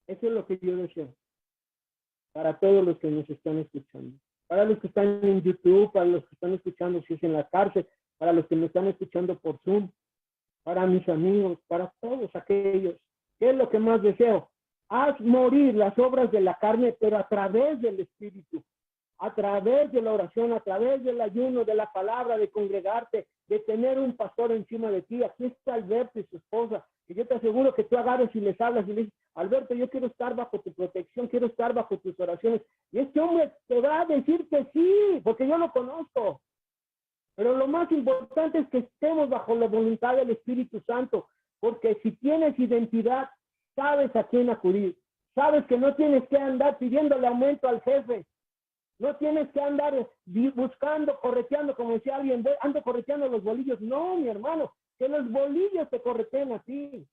eso es lo que yo deseo para todos los que nos están escuchando, para los que están en YouTube, para los que están escuchando si es en la cárcel, para los que me están escuchando por Zoom, para mis amigos, para todos aquellos. ¿Qué es lo que más deseo? haz morir las obras de la carne, pero a través del Espíritu, a través de la oración, a través del ayuno, de la palabra, de congregarte, de tener un pastor encima de ti. Aquí está Alberto y su esposa, y yo te aseguro que tú agarres y les hablas y le dices, Alberto, yo quiero estar bajo tu protección, quiero estar bajo tus oraciones. Y este hombre te va a decir que sí, porque yo lo conozco. Pero lo más importante es que estemos bajo la voluntad del Espíritu Santo, porque si tienes identidad, sabes a quién acudir. Sabes que no tienes que andar pidiéndole aumento al jefe. No tienes que andar buscando, correteando, como decía alguien, ando correteando los bolillos. No, mi hermano, que los bolillos te correteen a ti.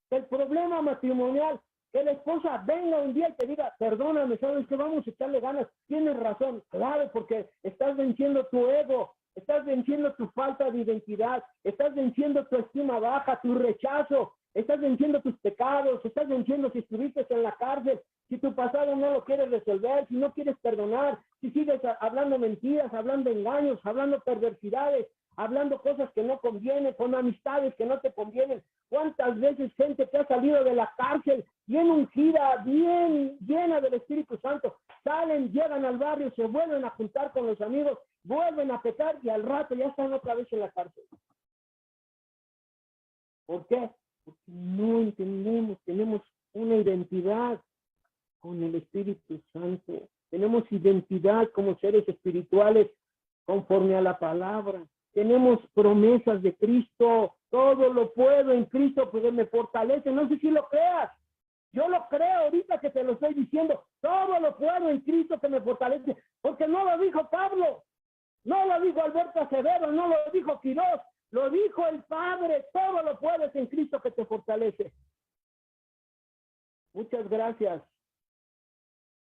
El problema matrimonial, que la esposa venga un día y te diga, perdóname, sabes que vamos a echarle ganas, tienes razón, claro, porque estás venciendo tu ego, estás venciendo tu falta de identidad, estás venciendo tu estima baja, tu rechazo, estás venciendo tus pecados, estás venciendo si estuviste en la cárcel, si tu pasado no lo quieres resolver, si no quieres perdonar, si sigues hablando mentiras, hablando engaños, hablando perversidades, hablando cosas que no convienen, con amistades que no te convienen. ¿Cuántas veces gente que ha salido de la cárcel bien ungida, bien llena del Espíritu Santo, salen, llegan al barrio, se vuelven a juntar con los amigos, vuelven a pecar y al rato ya están otra vez en la cárcel? ¿Por qué? Porque no entendemos, tenemos una identidad con el Espíritu Santo, tenemos identidad como seres espirituales conforme a la palabra. Tenemos promesas de Cristo, todo lo puedo en Cristo, porque me fortalece. No sé si lo creas, yo lo creo ahorita que te lo estoy diciendo, todo lo puedo en Cristo que me fortalece, porque no lo dijo Pablo, no lo dijo Alberto Acevedo, no lo dijo Quirós, lo dijo el Padre, todo lo puedes en Cristo que te fortalece. Muchas gracias,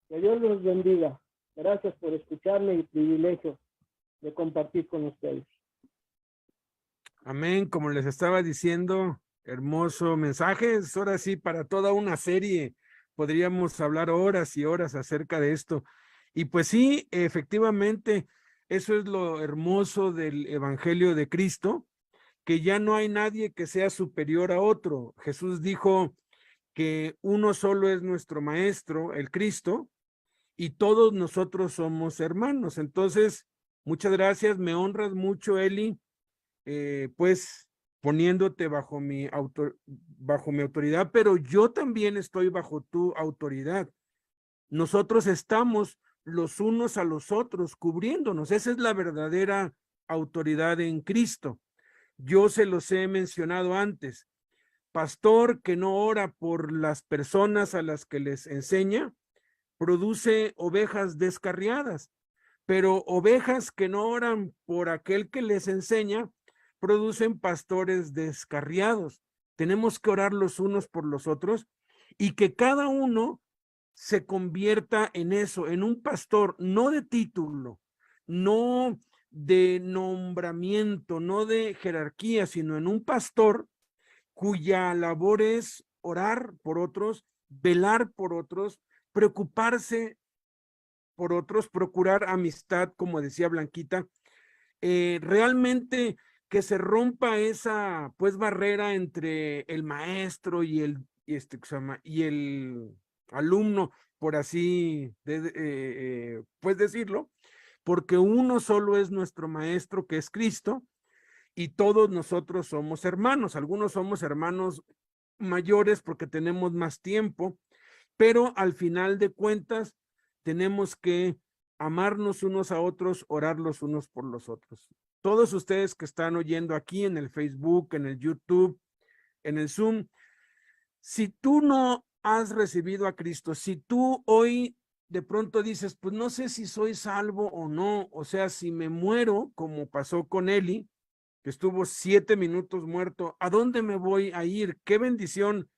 que Dios los bendiga, gracias por escucharme y el privilegio de compartir con ustedes. Amén, como les estaba diciendo, hermoso mensaje, es ahora sí para toda una serie, podríamos hablar horas y horas acerca de esto. Y pues sí, efectivamente, eso es lo hermoso del Evangelio de Cristo, que ya no hay nadie que sea superior a otro. Jesús dijo que uno solo es nuestro maestro, el Cristo, y todos nosotros somos hermanos. Entonces, muchas gracias, me honras mucho, Eli, pues poniéndote bajo mi autoridad, pero yo también estoy bajo tu autoridad. Nosotros estamos los unos a los otros cubriéndonos. Esa es la verdadera autoridad en Cristo. Yo se los he mencionado antes. Pastor que no ora por las personas a las que les enseña, produce ovejas descarriadas, pero ovejas que no oran por aquel que les enseña, producen pastores descarriados. Tenemos que orar los unos por los otros y que cada uno se convierta en eso, en un pastor, no de título, no de nombramiento, no de jerarquía, sino en un pastor cuya labor es orar por otros, velar por otros, preocuparse por otros, procurar amistad, como decía Blanquita, realmente que se rompa esa pues barrera entre el maestro y el alumno, por así pues decirlo, porque uno solo es nuestro maestro, que es Cristo, y todos nosotros somos hermanos. Algunos somos hermanos mayores porque tenemos más tiempo, pero al final de cuentas tenemos que amarnos unos a otros, orar los unos por los otros. Todos ustedes que están oyendo aquí en el Facebook, en el YouTube, en el Zoom, si tú no has recibido a Cristo, si tú hoy de pronto dices, pues no sé si soy salvo o no, o sea, si me muero, como pasó con Eli, que estuvo 7 minutos muerto, ¿a dónde me voy a ir? Qué bendición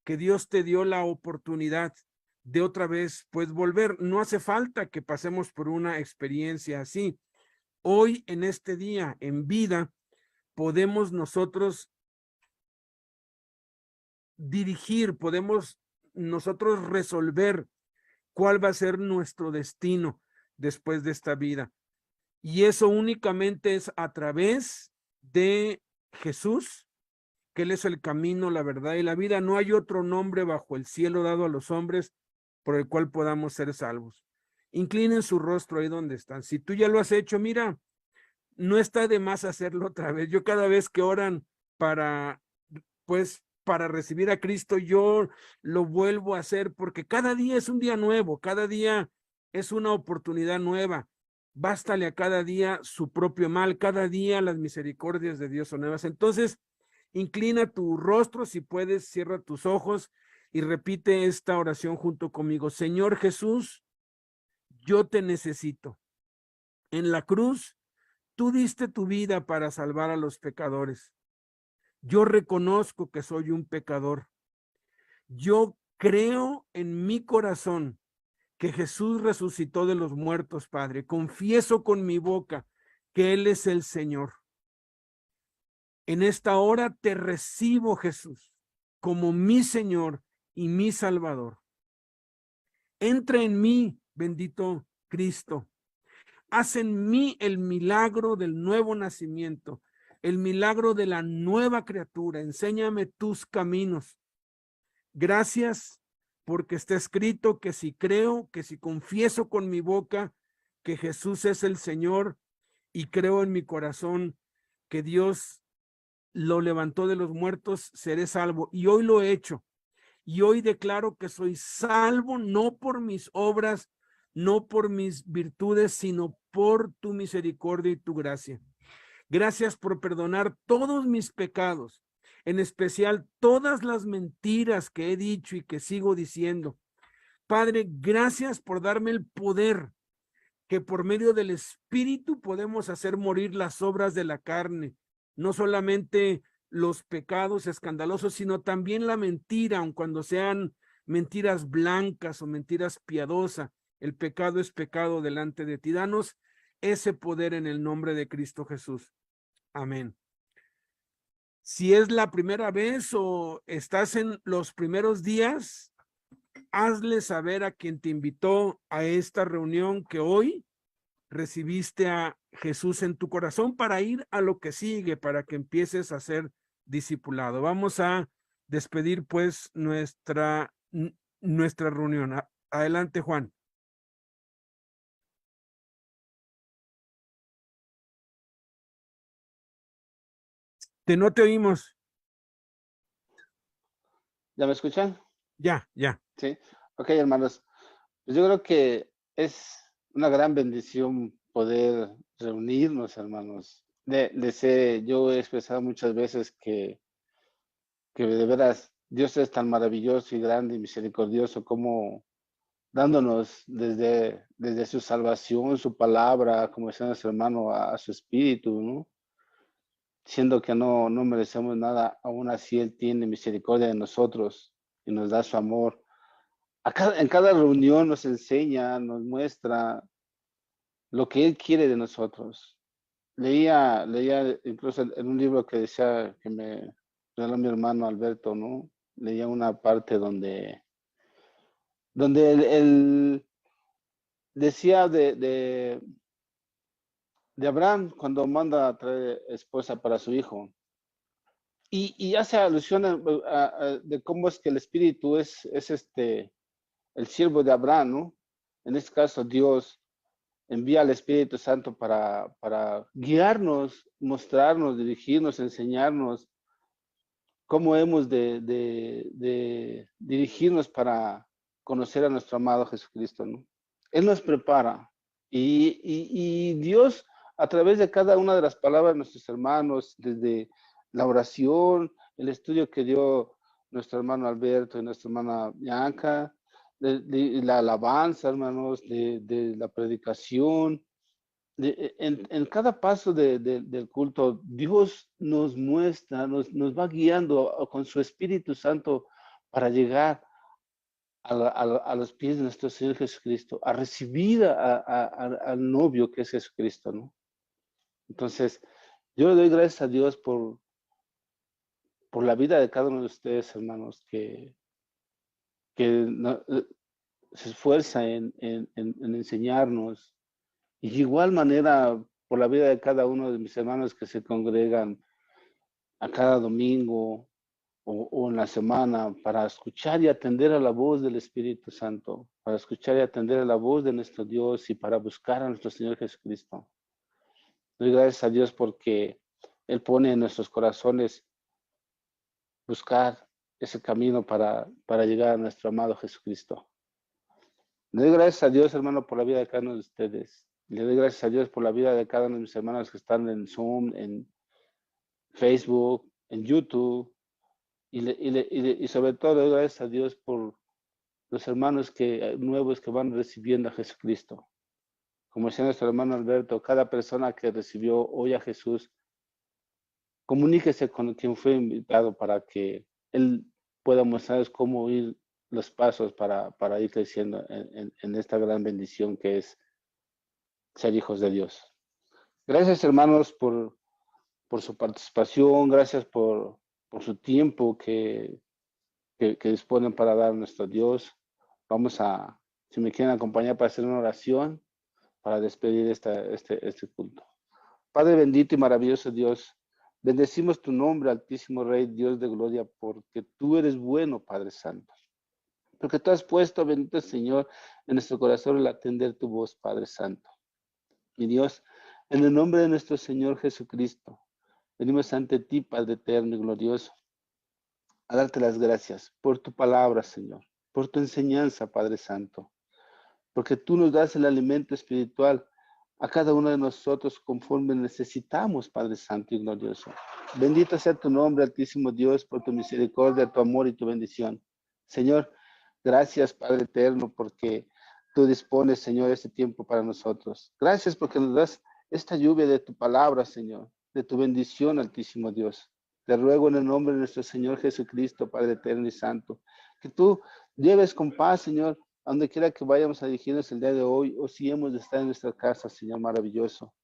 que Dios te dio la oportunidad de otra vez, pues volver. No hace falta que pasemos por una experiencia así. Hoy, en este día, en vida, podemos nosotros dirigir, podemos nosotros resolver cuál va a ser nuestro destino después de esta vida. Y eso únicamente es a través de Jesús que Él es el camino, la verdad y la vida. No hay otro nombre bajo el cielo dado a los hombres por el cual podamos ser salvos. Inclinen su rostro ahí donde están. Si tú ya lo has hecho, mira, no está de más hacerlo otra vez. Yo cada vez que oran para, pues, para recibir a Cristo, yo lo vuelvo a hacer porque cada día es un día nuevo, cada día es una oportunidad nueva. Bástale a cada día su propio mal, cada día las misericordias de Dios son nuevas. Entonces, inclina tu rostro, si puedes, cierra tus ojos y repite esta oración junto conmigo. Señor Jesús, yo te necesito. En la cruz, tú diste tu vida para salvar a los pecadores. Yo reconozco que soy un pecador. Yo creo en mi corazón que Jesús resucitó de los muertos, Padre. Confieso con mi boca que Él es el Señor. En esta hora te recibo, Jesús, como mi Señor y mi Salvador. Entra en mí, bendito Cristo. Haz en mí el milagro del nuevo nacimiento, el milagro de la nueva criatura. Enséñame tus caminos. Gracias porque está escrito que si creo, que si confieso con mi boca que Jesús es el Señor y creo en mi corazón que Dios lo levantó de los muertos, seré salvo. Y hoy lo he hecho. Y hoy declaro que soy salvo no por mis obras, no por mis virtudes, sino por tu misericordia y tu gracia. Gracias por perdonar todos mis pecados, en especial todas las mentiras que he dicho y que sigo diciendo. Padre, gracias por darme el poder que por medio del Espíritu podemos hacer morir las obras de la carne, no solamente los pecados escandalosos, sino también la mentira, aun cuando sean mentiras blancas o mentiras piadosas. El pecado es pecado delante de ti. Danos ese poder en el nombre de Cristo Jesús. Amén. Si es la primera vez o estás en los primeros días, hazle saber a quien te invitó a esta reunión que hoy recibiste a Jesús en tu corazón para ir a lo que sigue, para que empieces a ser discipulado. Vamos a despedir pues nuestra reunión. Adelante, Juan. No te oímos. ¿Ya me escuchan? Ya. Sí. Ok, hermanos. Pues yo creo que es una gran bendición poder reunirnos, hermanos. Yo he expresado muchas veces que de veras Dios es tan maravilloso y grande y misericordioso como dándonos desde su salvación, su palabra, como decía nuestro hermano, a su espíritu, ¿no? Siendo que no merecemos nada, aún así Él tiene misericordia de nosotros y nos da su amor. En cada reunión nos enseña, nos muestra lo que Él quiere de nosotros. Leía incluso en un libro que decía que me regaló mi hermano Alberto, ¿no? Leía una parte donde él decía de Abraham cuando manda a traer esposa para su hijo. Y hace alusión de cómo es que el Espíritu es el siervo de Abraham, ¿no? En este caso, Dios envía al Espíritu Santo para guiarnos, mostrarnos, dirigirnos, enseñarnos cómo hemos de dirigirnos para conocer a nuestro amado Jesucristo, ¿no? Él nos prepara y Dios, a través de cada una de las palabras de nuestros hermanos, desde la oración, el estudio que dio nuestro hermano Alberto y nuestra hermana Bianca, de la alabanza, hermanos, de la predicación, en cada paso del culto, Dios nos muestra, nos va guiando con su Espíritu Santo para llegar a los pies de nuestro Señor Jesucristo, a recibir al novio que es Jesucristo, ¿no? Entonces, yo le doy gracias a Dios por la vida de cada uno de ustedes, hermanos, que se esfuerza en enseñarnos. Y de igual manera, por la vida de cada uno de mis hermanos que se congregan a cada domingo o en la semana para escuchar y atender a la voz del Espíritu Santo, para escuchar y atender a la voz de nuestro Dios y para buscar a nuestro Señor Jesucristo. Doy gracias a Dios porque Él pone en nuestros corazones buscar ese camino para llegar a nuestro amado Jesucristo. Le doy gracias a Dios, hermano, por la vida de cada uno de ustedes. Le doy gracias a Dios por la vida de cada uno de mis hermanos que están en Zoom, en Facebook, en YouTube. Y sobre todo le doy gracias a Dios por los hermanos nuevos que van recibiendo a Jesucristo. Como decía nuestro hermano Alberto, cada persona que recibió hoy a Jesús, comuníquese con quien fue invitado para que Él pueda mostrarles cómo ir los pasos para ir creciendo en esta gran bendición que es ser hijos de Dios. Gracias, hermanos, por su participación, gracias por su tiempo que disponen para dar a nuestro Dios. Vamos a, si me quieren acompañar para hacer una oración, para despedir este culto. Padre bendito y maravilloso Dios, bendecimos tu nombre, Altísimo Rey, Dios de gloria, porque tú eres bueno, Padre Santo. Porque tú has puesto, bendito Señor, en nuestro corazón el atender tu voz, Padre Santo. Mi Dios, en el nombre de nuestro Señor Jesucristo, venimos ante ti, Padre eterno y glorioso, a darte las gracias por tu palabra, Señor, por tu enseñanza, Padre Santo, porque tú nos das el alimento espiritual a cada uno de nosotros conforme necesitamos, Padre Santo y glorioso. Bendito sea tu nombre, Altísimo Dios, por tu misericordia, tu amor y tu bendición. Señor, gracias, Padre eterno, porque tú dispones, Señor, este tiempo para nosotros. Gracias porque nos das esta lluvia de tu palabra, Señor, de tu bendición, Altísimo Dios. Te ruego en el nombre de nuestro Señor Jesucristo, Padre eterno y santo, que tú lleves con paz, Señor, a donde quiera que vayamos a dirigirnos el día de hoy, o si hemos de estar en nuestra casa, Señor maravilloso,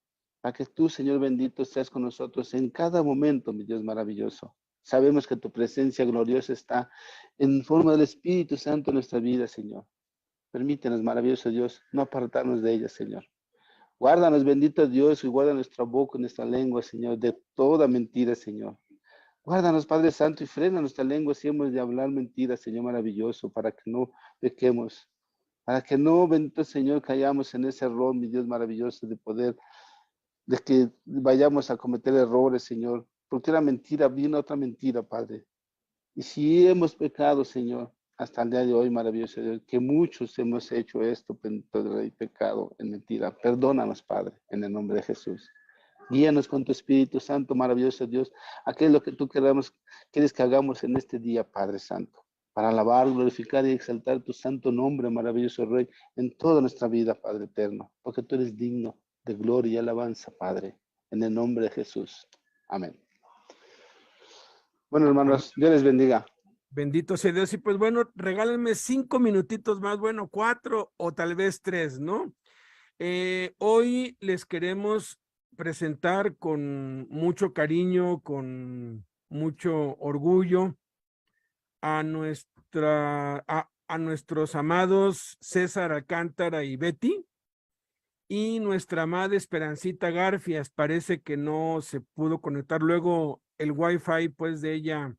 para que tú, Señor bendito, estés con nosotros en cada momento, mi Dios maravilloso. Sabemos que tu presencia gloriosa está en forma del Espíritu Santo en nuestra vida, Señor. Permítenos, maravilloso Dios, no apartarnos de ella, Señor. Guárdanos, bendito Dios, y guarda nuestra boca y nuestra lengua, Señor, de toda mentira, Señor. Guárdanos, Padre Santo, y frena nuestra lengua si hemos de hablar mentiras, Señor maravilloso, para que no pequemos, para que no, bendito Señor, caigamos en ese error, mi Dios maravilloso, de que vayamos a cometer errores, Señor, porque una mentira viene otra mentira, Padre. Y si hemos pecado, Señor, hasta el día de hoy, maravilloso Dios, que muchos hemos hecho esto, bendito Rey, pecado en mentira. Perdónanos, Padre, en el nombre de Jesús. Guíanos con tu Espíritu Santo, maravilloso Dios, aquello que tú quieres que hagamos en este día, Padre Santo, para alabar, glorificar y exaltar tu santo nombre, maravilloso Rey, en toda nuestra vida, Padre eterno, porque tú eres digno de gloria y alabanza, Padre, en el nombre de Jesús. Amén. Bueno, hermanos, Dios les bendiga. Bendito sea Dios. Y pues bueno, regálenme 5 minutitos más, bueno, 4 o tal vez 3, ¿no? Hoy les queremos presentar con mucho cariño, con mucho orgullo a nuestros amados César Alcántara y Betty, y nuestra amada Esperancita Garfias. Parece que no se pudo conectar, luego el wifi pues de ella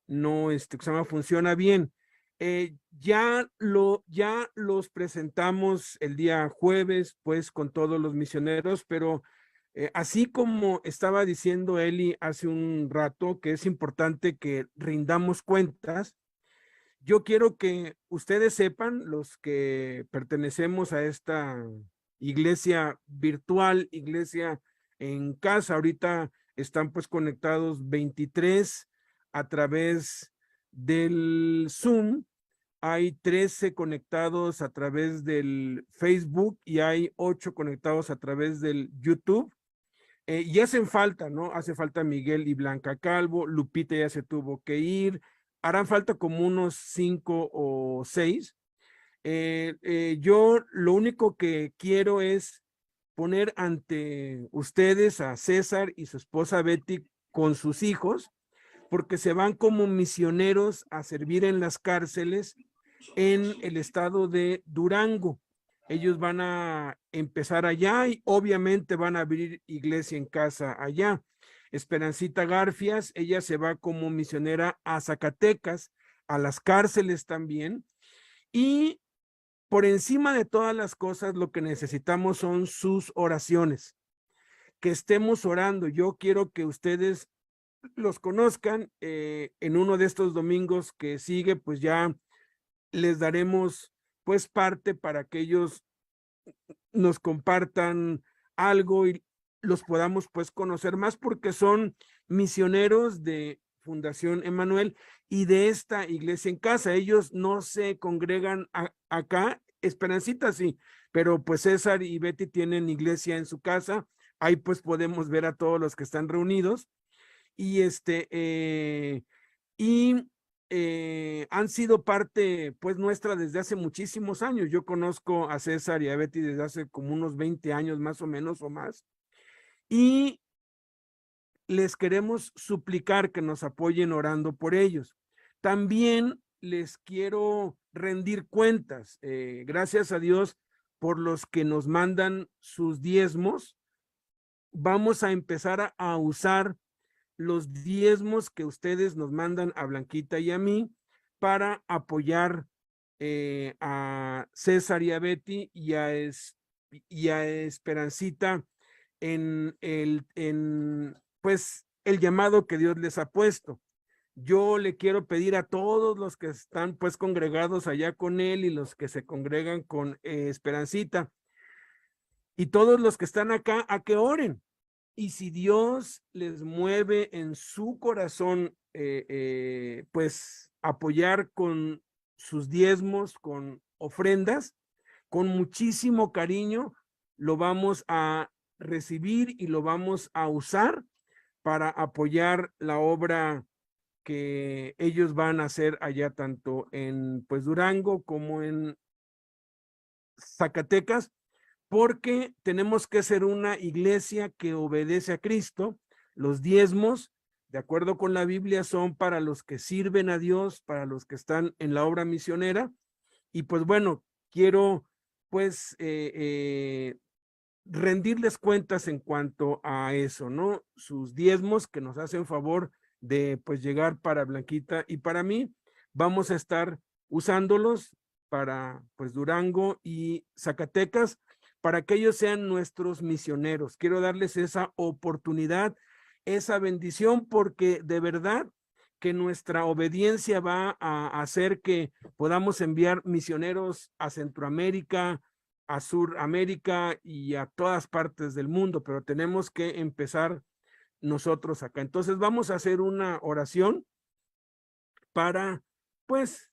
no funciona bien. Ya los presentamos el día jueves pues con todos los misioneros, pero así como estaba diciendo Eli hace un rato, que es importante que rindamos cuentas, yo quiero que ustedes sepan, los que pertenecemos a esta iglesia virtual, iglesia en casa, ahorita están pues conectados 23 a través del Zoom, hay 13 conectados a través del Facebook y hay 8 conectados a través del YouTube. Y hacen falta, ¿no? Hace falta Miguel y Blanca Calvo, Lupita ya se tuvo que ir, harán falta como unos 5 o 6. Yo lo único que quiero es poner ante ustedes a César y su esposa Betty con sus hijos, porque se van como misioneros a servir en las cárceles en el estado de Durango. Ellos van a empezar allá y obviamente van a abrir iglesia en casa allá. Esperancita Garfias, ella se va como misionera a Zacatecas, a las cárceles también, y por encima de todas las cosas, lo que necesitamos son sus oraciones, que estemos orando. Yo quiero que ustedes los conozcan. En uno de estos domingos que sigue, pues ya les daremos pues parte para que ellos nos compartan algo y los podamos pues conocer más, porque son misioneros de Fundación Emmanuel y de esta iglesia en casa. Ellos no se congregan acá, Esperancita sí, pero pues César y Betty tienen iglesia en su casa. Ahí pues podemos ver a todos los que están reunidos y han sido parte pues nuestra desde hace muchísimos años. Yo conozco a César y a Betty desde hace como unos 20 años más o menos o más, y les queremos suplicar que nos apoyen orando por ellos. También les quiero rendir cuentas, gracias a Dios por los que nos mandan sus diezmos. Vamos a empezar a usar los diezmos que ustedes nos mandan a Blanquita y a mí para apoyar a César y a Betty y a Esperancita pues el llamado que Dios les ha puesto. Yo le quiero pedir a todos los que están pues congregados allá con él y los que se congregan con Esperancita y todos los que están acá a que oren. Y si Dios les mueve en su corazón, pues apoyar con sus diezmos, con ofrendas, con muchísimo cariño, lo vamos a recibir y lo vamos a usar para apoyar la obra que ellos van a hacer allá tanto en pues Durango como en Zacatecas, porque tenemos que ser una iglesia que obedece a Cristo. Los diezmos, de acuerdo con la Biblia, son para los que sirven a Dios, para los que están en la obra misionera. Y pues bueno, quiero pues rendirles cuentas en cuanto a eso, ¿no? Sus diezmos que nos hacen favor de pues llegar para Blanquita y para mí. Vamos a estar usándolos para pues Durango y Zacatecas, para que ellos sean nuestros misioneros. Quiero darles esa oportunidad, esa bendición, porque de verdad que nuestra obediencia va a hacer que podamos enviar misioneros a Centroamérica, a Suramérica y a todas partes del mundo, pero tenemos que empezar nosotros acá. Entonces vamos a hacer una oración para pues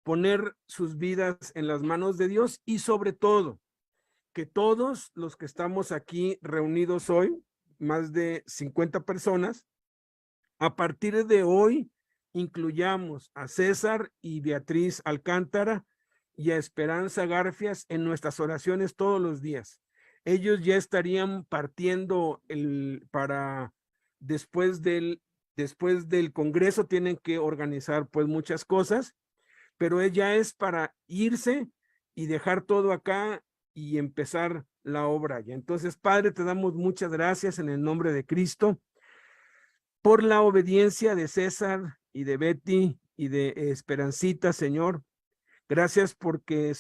poner sus vidas en las manos de Dios y sobre todo que todos los que estamos aquí reunidos hoy, más de 50 personas, a partir de hoy incluyamos a César y Beatriz Alcántara y a Esperanza Garfias en nuestras oraciones todos los días. Ellos ya estarían partiendo para después del Congreso, tienen que organizar pues muchas cosas, pero ella es para irse y dejar todo acá y empezar la obra ya. Entonces, Padre, te damos muchas gracias en el nombre de Cristo por la obediencia de César y de Betty y de Esperancita, Señor. Gracias porque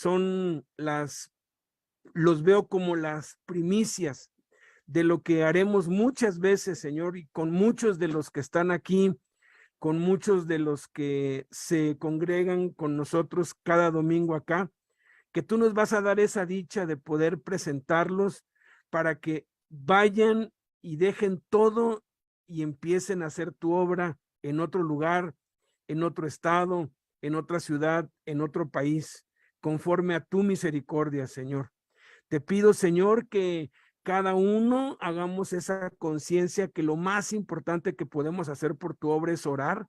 los veo como las primicias de lo que haremos muchas veces, Señor, y con muchos de los que están aquí, con muchos de los que se congregan con nosotros cada domingo acá, que tú nos vas a dar esa dicha de poder presentarlos para que vayan y dejen todo y empiecen a hacer tu obra en otro lugar, en otro estado, en otra ciudad, en otro país, conforme a tu misericordia, Señor. Te pido, Señor, que cada uno hagamos esa conciencia que lo más importante que podemos hacer por tu obra es orar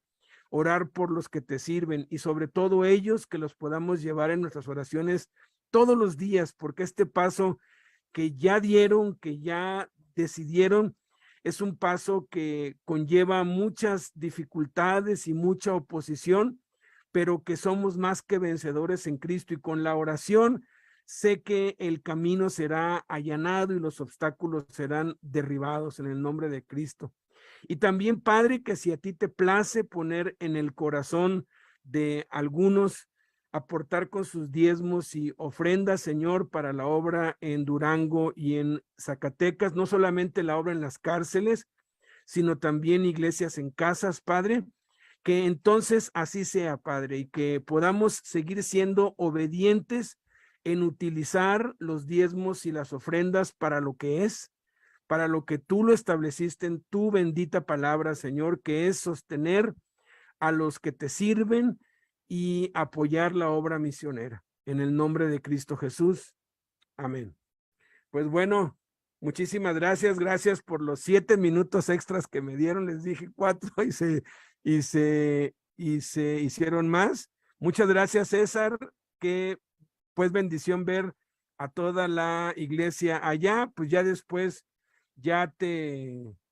por los que te sirven y sobre todo ellos que los podamos llevar en nuestras oraciones todos los días, porque este paso que ya dieron, que ya decidieron, es un paso que conlleva muchas dificultades y mucha oposición, pero que somos más que vencedores en Cristo, y con la oración sé que el camino será allanado y los obstáculos serán derribados en el nombre de Cristo. Y también, Padre, que si a ti te place poner en el corazón de algunos aportar con sus diezmos y ofrendas, Señor, para la obra en Durango y en Zacatecas, no solamente la obra en las cárceles, sino también iglesias en casas, Padre, que entonces así sea, Padre, y que podamos seguir siendo obedientes en utilizar los diezmos y las ofrendas para lo que es, para lo que tú lo estableciste en tu bendita palabra, Señor, que es sostener a los que te sirven y apoyar la obra misionera. En el nombre de Cristo Jesús. Amén. Pues bueno, muchísimas gracias. Gracias por los 7 minutos extras que me dieron. Les dije 4 y se hicieron más. Muchas gracias, César. Qué pues bendición ver a toda la iglesia allá. Pues ya después ya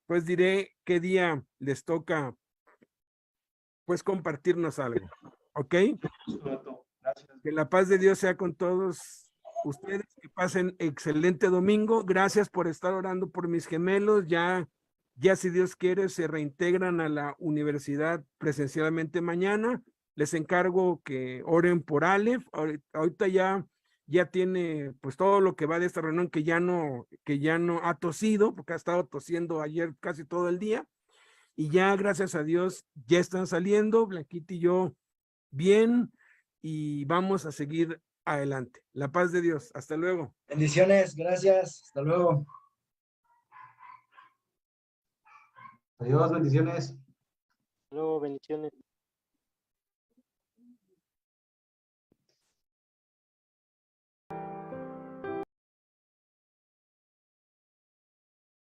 pues diré qué día les toca pues compartirnos algo, ¿ok? Que la paz de Dios sea con todos ustedes, que pasen excelente domingo. Gracias por estar orando por mis gemelos. Ya si Dios quiere, se reintegran a la universidad presencialmente mañana. Les encargo que oren por Aleph. Ahorita ya tiene pues todo lo que va de esta reunión, que ya no ha tosido, porque ha estado tosiendo ayer casi todo el día. Y ya, gracias a Dios, ya están saliendo, Blanquita y yo, bien, y vamos a seguir adelante. La paz de Dios. Hasta luego. Bendiciones, gracias. Hasta luego. Adiós, bendiciones. Luego, bendiciones.